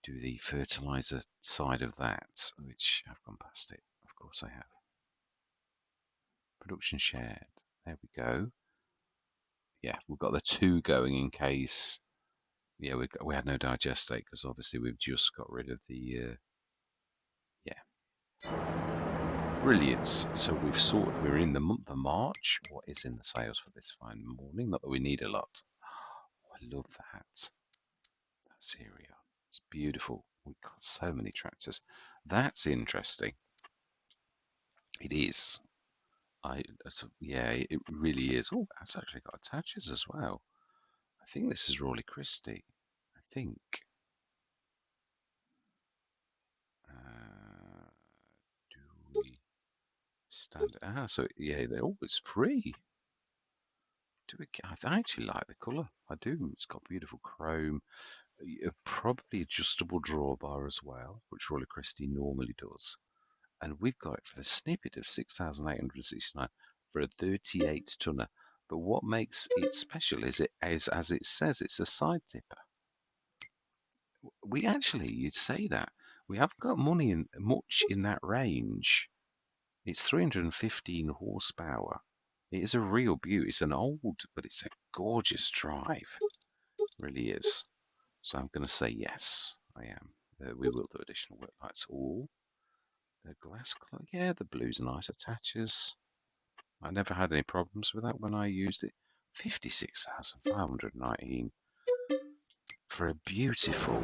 do the fertilizer side of that, which I've gone past it. Of course I have. Production shed. There we go. Yeah, we've got the 2 going in case. Yeah, we had no digestate because obviously we've just got rid of the. Yeah. Brilliant. So we're in the month of March. What is in the sales for this fine morning? Not that we need a lot. Oh, I love that. That's area. It's beautiful. We've got so many tractors. That's interesting. It is. Yeah, it really is. Oh, that's actually got attaches as well. I think this is Rawley Christie. I think. Do we stand? So yeah, they're always free. I actually like the colour. I do. It's got beautiful chrome. Probably adjustable drawbar as well, which Rawley Christie normally does. And we've got it for the snippet of 6,869 for a 38 tonner. But what makes it special is as it says, it's a side tipper. You'd say that. We haven't got much in that range. It's 315 horsepower. It is a real beauty. It's an old, but it's a gorgeous drive. It really is. So I'm going to say yes, I am. We will do additional work lights all. The glass colour, yeah, the blues are nice. Attaches. I never had any problems with that when I used it. 56,519 for a beautiful.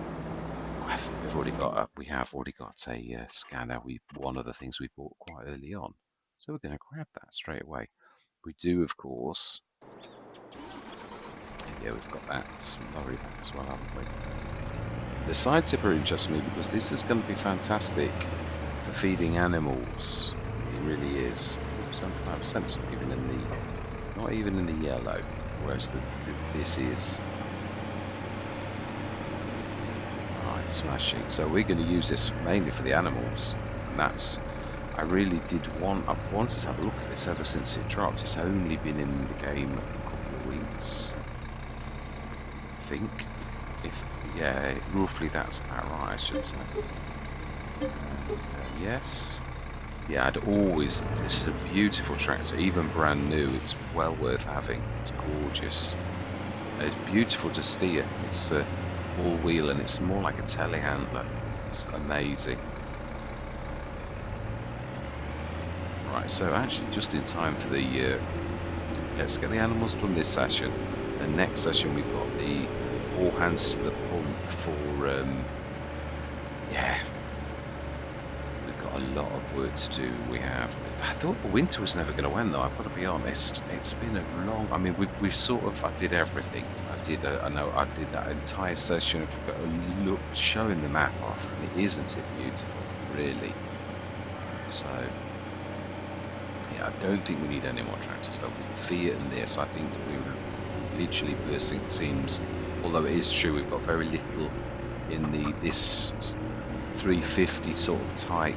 We have already got a scanner. One of the things we bought quite early on, so we're going to grab that straight away. We do, of course. Yeah, we've got that lorry back as well, haven't we? The side tipper interests me because this is going to be fantastic for feeding animals. It really is. 75% not even in the yellow, whereas this is. Right, smashing. So we're going to use this mainly for the animals, and that's. I've wanted to have a look at this ever since it dropped. It's only been in the game a couple of weeks, I think. Yeah, roughly that's about right, I should say. Yes. Yeah, this is a beautiful tractor, even brand new. It's well worth having. It's gorgeous. It's beautiful to steer. It's all-wheel and it's more like a telehandler. It's amazing. Right, so actually just in time for the... let's get the animals done this session. And next session we've got the all hands to the pump for... yeah. A lot of work to do. I thought the winter was never going to end though, I've got to be honest. It's been a long, I did everything. I did that entire session of showing the map off, and isn't it beautiful, really? So yeah, I don't think we need any more tractors though. With the Fiat and this, I think that we're literally bursting the seams, although it is true we've got very little in this 350 sort of type.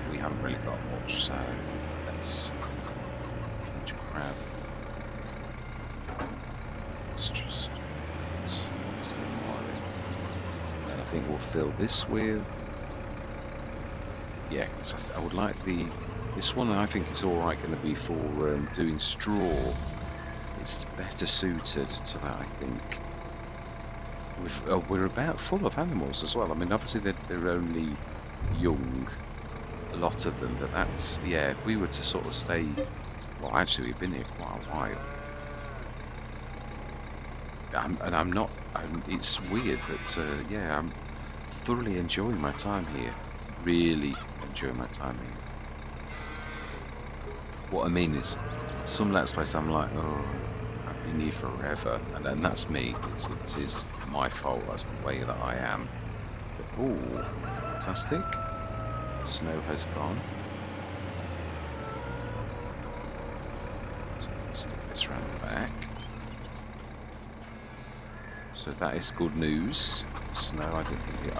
We haven't really got much, so let's grab. Let's just think we'll fill this with. Yeah, 'cause I would like this one. I think is all right going to be for doing straw. It's better suited to that, I think. We're about full of animals as well. I mean, obviously they're only young, a lot of them, but that's, yeah, if we were to sort of stay, well, actually we've been here quite a while. It's weird, but yeah, I'm thoroughly enjoying my time here. Really enjoying my time here. What I mean is, some Let's Plays I'm like, oh, I've been here forever, and then that's me. It is my fault. That's the way that I am. But, oh, fantastic! The snow has gone. So let's stick this round the back. So that is good news. Snow. I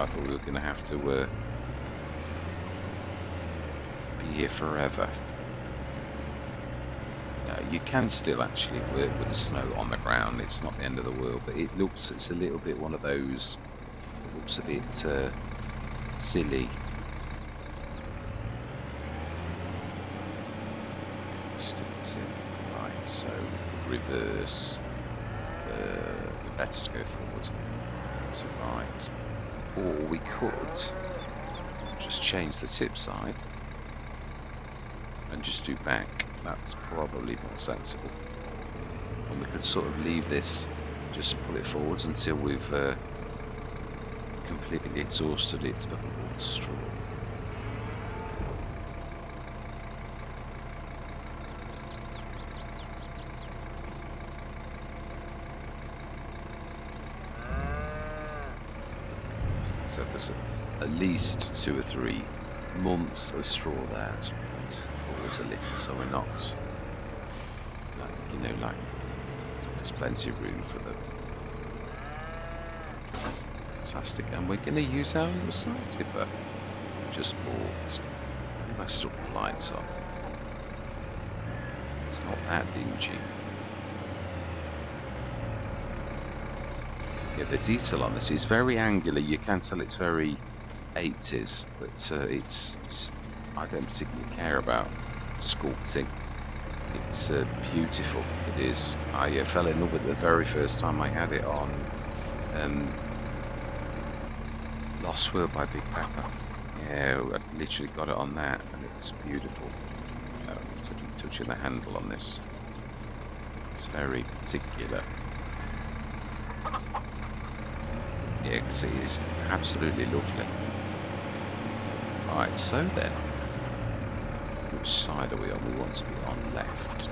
thought we were going to have to be here forever. You can still actually work with the snow on the ground. It's not the end of the world, but it's a little bit one of those. It looks a bit silly. Stick this in. Right, so reverse. Better to go forwards, I think. That's right. Or we could just change the tip side and just do back. That's probably more sensible. And we could sort of leave this, just pull it forwards until we've completely exhausted it of all the straw. So there's at least 2 or 3 months of straw there. So let's forwards a little so we're not, like, there's plenty of room for them. Fantastic. And we're going to use our little side tipper. Just bought. If I stuck the lights on. It's not that dingy. Yeah, the detail on this is very angular. You can tell it's very 80s, but it's I don't particularly care about sculpting. It's beautiful. It is. I fell in love with it the very first time I had it on Lost World by Big Papa. Yeah, I literally got it on that, and it was beautiful. So touching the handle on this. It's very particular. Yeah, because it is absolutely lovely. Right, so then, which side are we on? We want to be on left.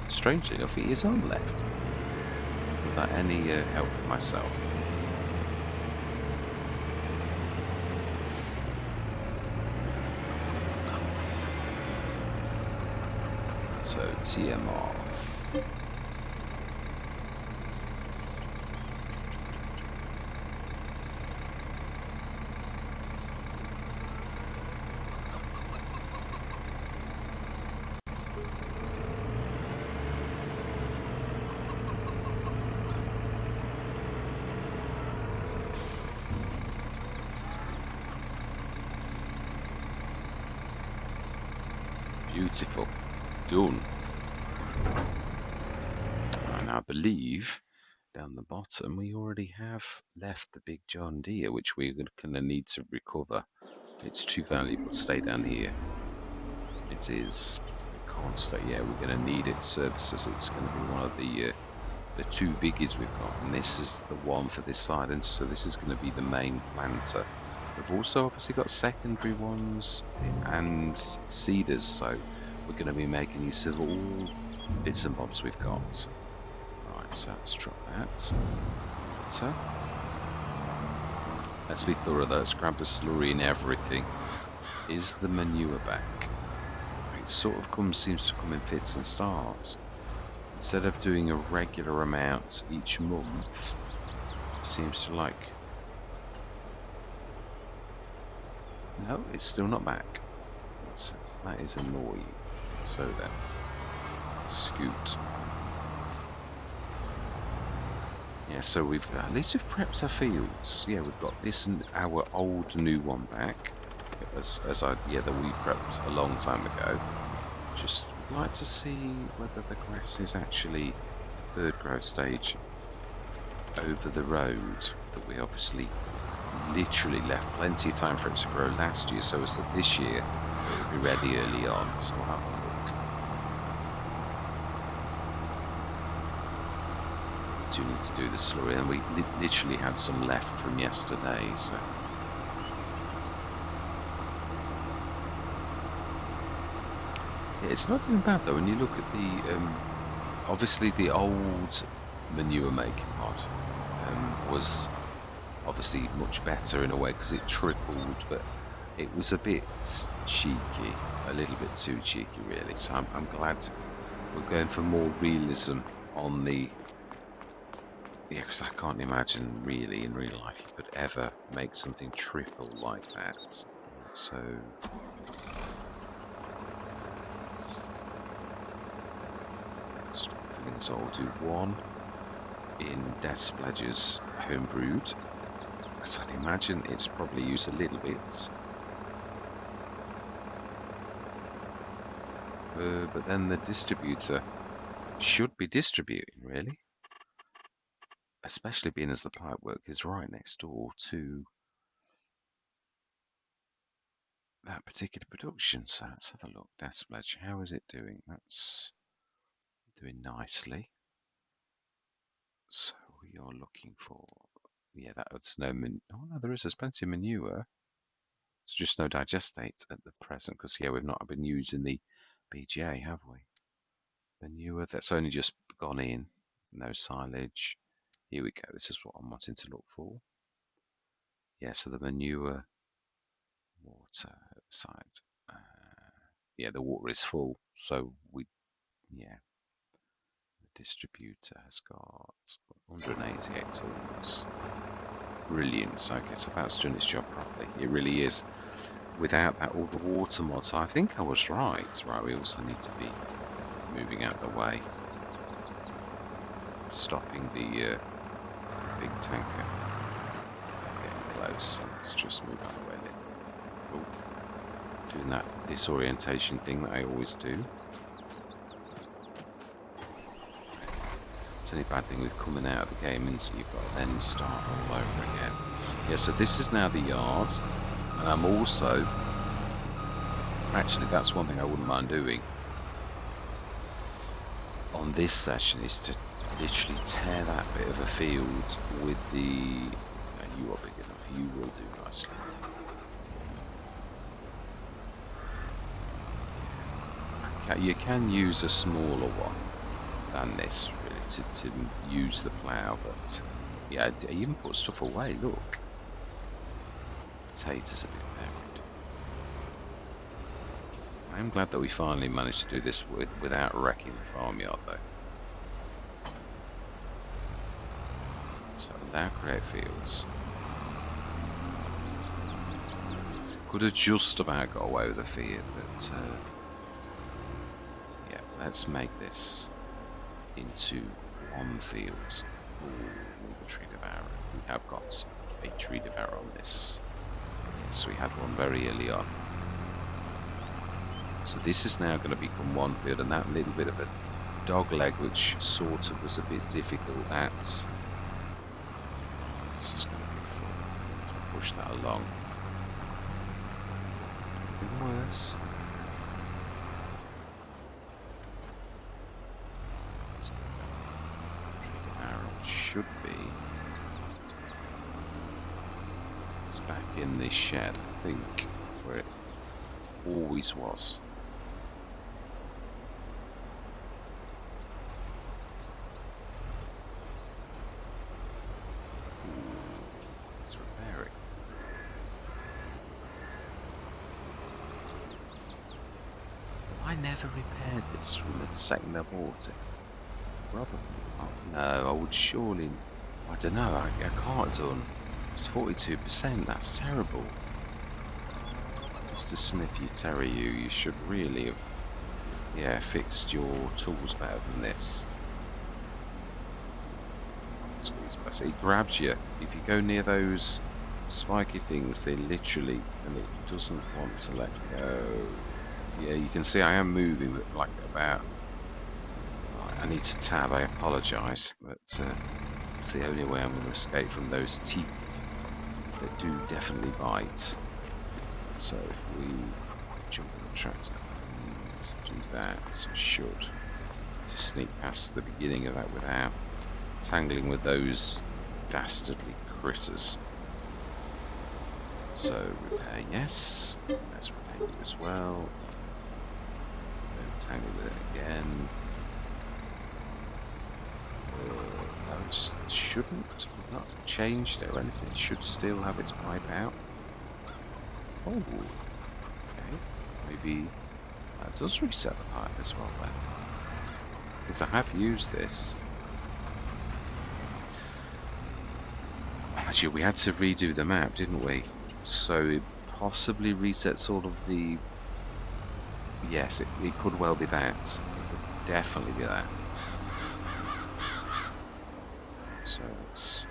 Strangely enough, it is on left. Without any help from myself. So, TMR. Beautiful. Done. And I believe down the bottom we already have left the big John Deere, which we're going to need to recover. It's too valuable to stay down here. It is. It can't stay. Yeah, we're going to need it. Services. It's going to be one of the 2 biggies we've got, and this is the one for this side, and so this is going to be the main planter. We've also obviously got secondary ones and seeders, so we're going to be making use of all bits and bobs we've got. Right, so let's drop that. So let's be thorough though. Let's grab the slurry and everything. Is the manure back? It sort of seems to come in fits and starts. Instead of doing a regular amount each month, it seems to like... No, it's still not back. That is annoying. So then, scoot. Yeah, so we've at least we've prepped our fields. Yeah, we've got this and our old new one back, as I that we prepped a long time ago. Just would like to see whether the grass is actually third growth stage over the road that we obviously literally left plenty of time for it to grow last year, so as that this year it will be ready early on. So we'll have a look. Do need to do the slurry, and we literally had some left from yesterday, so yeah, it's not doing bad though when you look at the obviously the old manure making mod was obviously much better in a way because it trickled, but it was a bit cheeky, a little bit too cheeky really. So I'm glad we're going for more realism on the. Yeah, because I can't imagine really in real life you could ever make something triple like that. So stop filling, so I'll do one in Despledge's homebrewed, because I'd imagine it's probably used a little bit. But then the distributor should be distributing, really. Especially being as the pipework is right next door to that particular production. So let's have a look. Despledge, how is it doing? That's doing nicely. So you're looking for, yeah, that's no, oh no, there's plenty of manure. It's just no digestate at the present, because yeah, we've not been using the BGA, have we? Manure that's only just gone in, no silage. Here we go, this is what I'm wanting to look for. Yeah, so the manure, water, side. Yeah, the water is full, so yeah, the distributor has got 180 hectares. Brilliant. Okay, so that's doing its job properly. It really is. Without that, all the water mods, I think I was right. Right, we also need to be moving out the way. Stopping the big tanker. Getting close, so let's just move out the way a little. Oh, doing that disorientation thing that I always do. It's only bad thing with coming out of the game, and so you've got to then start all over again. Yeah, so this is now the yard, and I'm also, actually that's one thing I wouldn't mind doing on this session, is to literally tear that bit of a field with the, you are big enough, you will do nicely. You can use a smaller one than this really to use the plough, but yeah, I even put stuff away, look. Potatoes a bit buried. I'm glad that we finally managed to do this without wrecking the farmyard though. So now create fields. Could have just about got away with the field, but yeah, let's make this into one field. Ooh, the tree devourer. We have got a tree devourer on this. Yes, we had one very early on. So this is now going to become one field, and that little bit of a dog leg, which sort of was a bit difficult at. This is going to be fun. Have to push that along. Even worse. Tree devourer should be. It's back in this shed, I think, where it always was. It's repairing. I never repaired this from the second I bought it. Probably. Oh, no, I would surely. I don't know. I can't have done. It's 42%. That's terrible. Mr. Smith, you should really have, yeah, fixed your tools better than this. squeeze past. It grabs you. If you go near those spiky things, they literally, and it doesn't want to let go. Yeah, you can see I am moving, but like about. Right, I need to tab. I apologise, but it's the only way I'm going to escape from those teeth that do definitely bite. So if we jump on the tractor and do that, so I should to sneak past the beginning of that without tangling with those dastardly critters. So repair, yes. Let's repair you as well. Don't tangle with it again. No, it shouldn't not changed it or anything. It should still have its pipe out. Oh, okay. Maybe that does reset the pipe as well then. Because I have used this. Actually, we had to redo the map, didn't we? So it possibly resets all of the... Yes, it could well be that. It could definitely be that. So it's...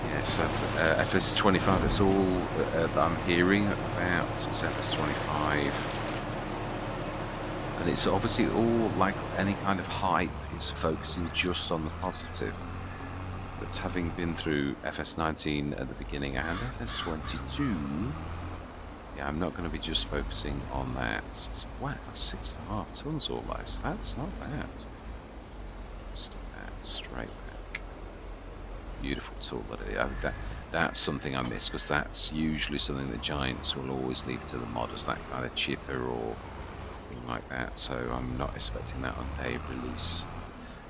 Yeah, so FS25, that's all that I'm hearing about. It's FS25. And it's obviously all, like any kind of hype, is focusing just on the positive. But having been through FS19 at the beginning and FS22, yeah, I'm not going to be just focusing on that. So, wow, 6.5 tons almost. That's not bad. Stick that straight back. Beautiful tool that it is. That's something I miss, because that's usually something that Giants will always leave to the modders, that kind of chipper or thing like that. So I'm not expecting that on day of release.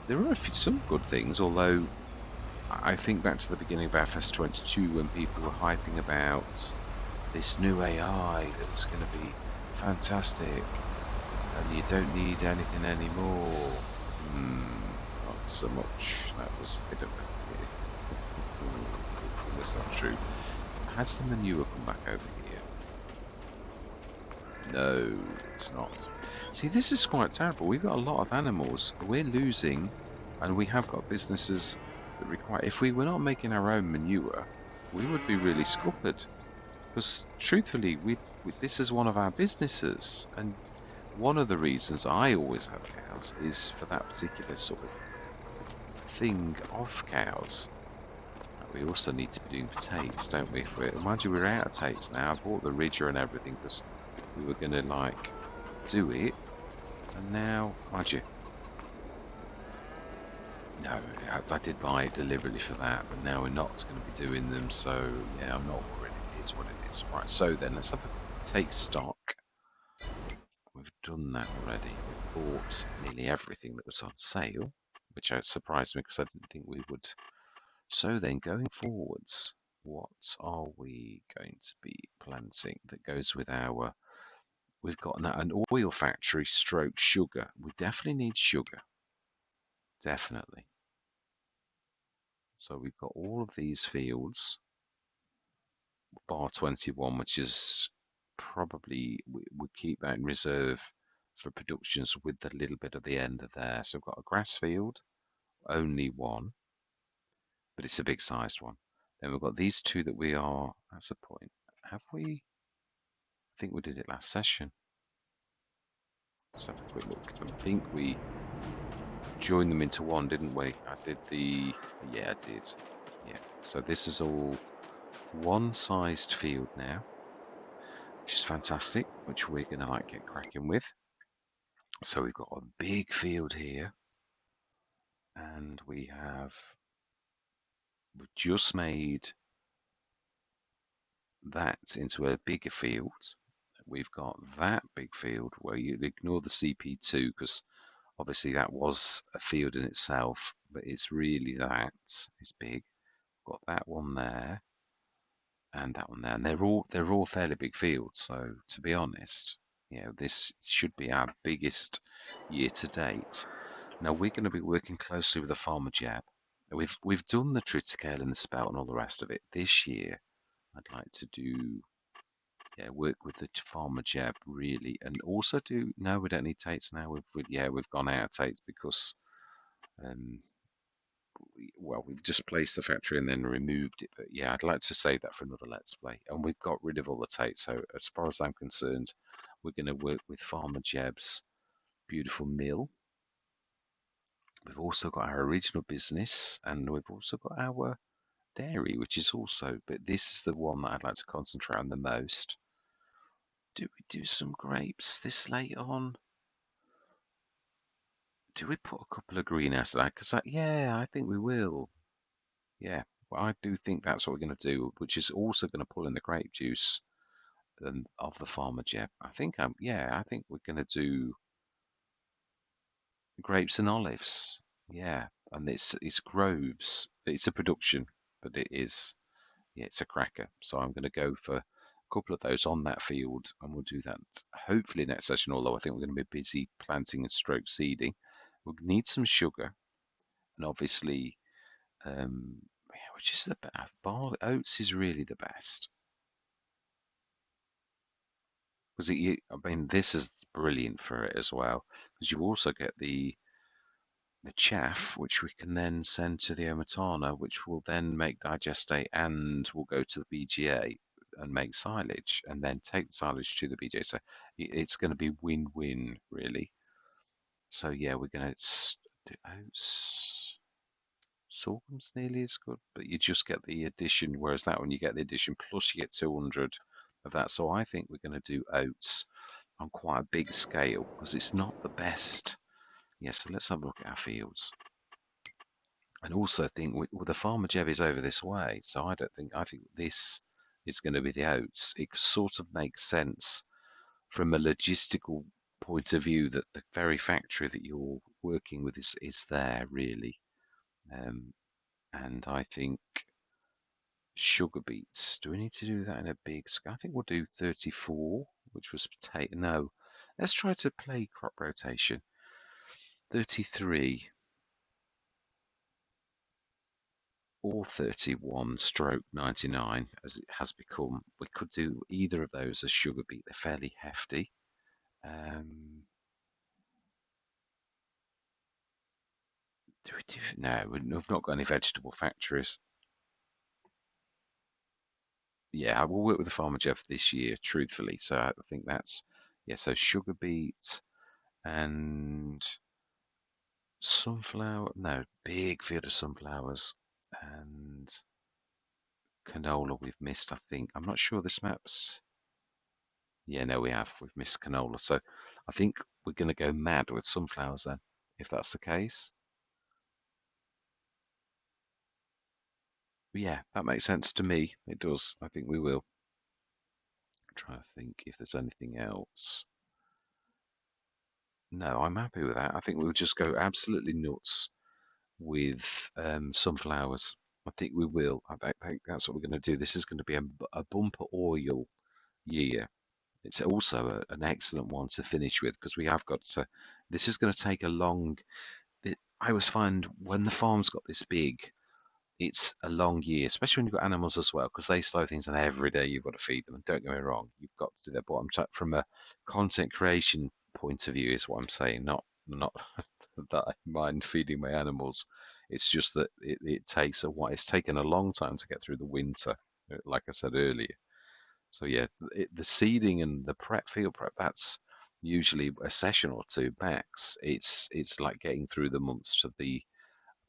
There are some good things, although I think back to the beginning of FS22 when people were hyping about this new AI that was going to be fantastic and you don't need anything anymore. Not so much. That was a bit of a... That's not true. Has the manure come back over here? No, it's not. See, this is quite terrible. We've got a lot of animals. We're losing, and we have got businesses that require... If we were not making our own manure, we would be really scuppered. Because truthfully, this is one of our businesses, and one of the reasons I always have cows is for that particular sort of thing of cows. We also need to be doing potatoes, don't we? If we're, mind you, we're out of potatoes now. I bought the ridger and everything because we were going to like do it, and now, mind you, no, I did buy it deliberately for that, but now we're not going to be doing them. So yeah, I'm not worried. It is what it is. Right. So then, let's have a take stock. We've done that already. We bought nearly everything that was on sale, which surprised me because I didn't think we would. So then, going forwards, what are we going to be planting that goes with our... We've got an oil factory stroke sugar. We definitely need sugar. Definitely. So we've got all of these fields, bar 21, which is probably, we would keep that in reserve for productions with the little bit at the end of there. So we've got a grass field, only one, but it's a big sized one. Then we've got these two that we are... That's a point. Have we? I think we did it last session. Let's have a quick look. I think we joined them into one, didn't we? I did the... Yeah, I did. Yeah. So this is all one-sized field now, which is fantastic, which we're going to like get cracking with. So we've got a big field here, and we've just made that into a bigger field. We've got that big field where you ignore the CP2 because obviously that was a field in itself, but it's really that is big. Got that one there and that one there, and they're all fairly big fields. So to be honest, you know, this should be our biggest year to date. Now we're going to be working closely with the Farmer Jab. We've done the triticale and the spout and all the rest of it. This year, I'd like to do work with the Farmer Jab really, and also do. No, we don't need Tates now. We've gone out of Tates because um, we've just placed the factory and then removed it. But yeah, I'd like to save that for another Let's Play. And we've got rid of all the Tates. So as far as I'm concerned, we're going to work with Farmer Jab's beautiful mill. We've also got our original business, and we've also got our dairy, which is also, but this is the one that I'd like to concentrate on the most. Do we do some grapes this late on? Do we put a couple of greenhouses out? Because yeah, I think we will. Yeah, well, I do think that's what we're going to do, which is also going to pull in the grape juice of the Farmer Jeb. I think I think we're going to do grapes and olives. Yeah, and it's groves. It's a production, but it's a cracker. So I'm going to go for a couple of those on that field, and we'll do that hopefully next session. Although I think we're going to be busy planting and stroke seeding. We'll need some sugar, and obviously, which is the best? Barley oats is really the best. Because I mean, this is brilliant for it as well. Because you also get the chaff, which we can then send to the Omatana, which will then make digestate and will go to the BGA and make silage, and then take the silage to the BGA. So it's going to be win-win, really. So yeah, we're going to do oats. Sorghum's nearly as good, but you just get the addition, whereas that one you get the addition plus you get 200 of that. So I think we're going to do oats on quite a big scale because it's not the best. Yeah, so let's have a look at our fields. And also think the Farmer Jeb is over this way, so I think this is going to be the oats. It sort of makes sense from a logistical point of view that the very factory that you're working with is there really. And I think sugar beets. Do we need to do that in a big scale? I think we'll do 34, which was potato. No, let's try to play crop rotation. 33 or 31 stroke 99 as it has become. We could do either of those as sugar beet. They're fairly hefty. Do we do? No, we've not got any vegetable factories. Yeah, I will work with the Farmer Jeff this year, truthfully. So I think that's, yeah, so sugar beet and sunflower. No, big field of sunflowers and canola we've missed, I think. I'm not sure this map's. Yeah, no, we've missed canola. So I think we're going to go mad with sunflowers then, if that's the case. But yeah, that makes sense to me. It does. I think we will. I'm trying to think if there's anything else. No, I'm happy with that. I think we'll just go absolutely nuts with sunflowers. I think we will. I think that's what we're going to do. This is going to be a bumper oil year. It's also an excellent one to finish with because we have got to. This is going to take a long. I always find when the farm's got this big, it's a long year, especially when you've got animals as well, because they slow things down every day. You've got to feed them. And don't get me wrong, you've got to do that. But from a content creation point of view, is what I'm saying. Not that I mind feeding my animals. It's just that it takes a while. It's taken a long time to get through the winter, like I said earlier. So yeah, the seeding and the field prep, that's usually a session or two max. It's like getting through the months to the.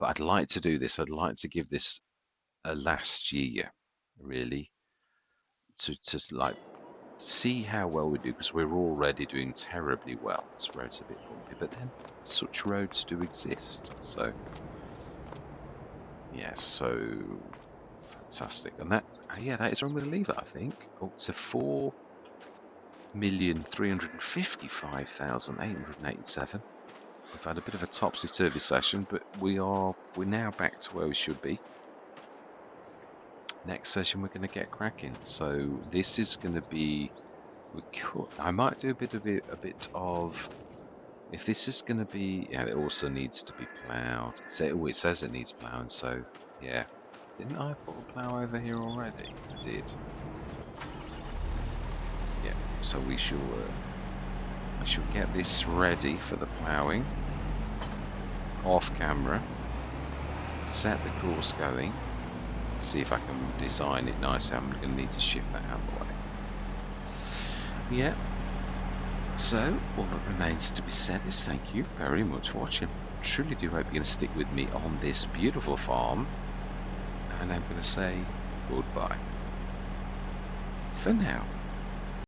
But I'd like to do this. I'd like to give this a last year, really, to like see how well we do because we're already doing terribly well. This road's a bit bumpy, but then such roads do exist. So yeah, so fantastic. And that that is where I'm going to leave it. I think up to 4,355,887. We've had a bit of a topsy-turvy session, but we're now back to where we should be. Next session we're going to get cracking. So this is going to be. I might do a bit of If this is going to be, yeah, it also needs to be ploughed. It says it needs ploughing, so yeah. Didn't I put a plough over here already? I did. Yeah, so I shall get this ready for the ploughing. Off camera. Set the course going. See if I can design it nicely. I'm going to need to shift that out of the way. Yeah. So, all that remains to be said is thank you very much for watching. Truly do hope you're going to stick with me on this beautiful farm. And I'm going to say goodbye for now.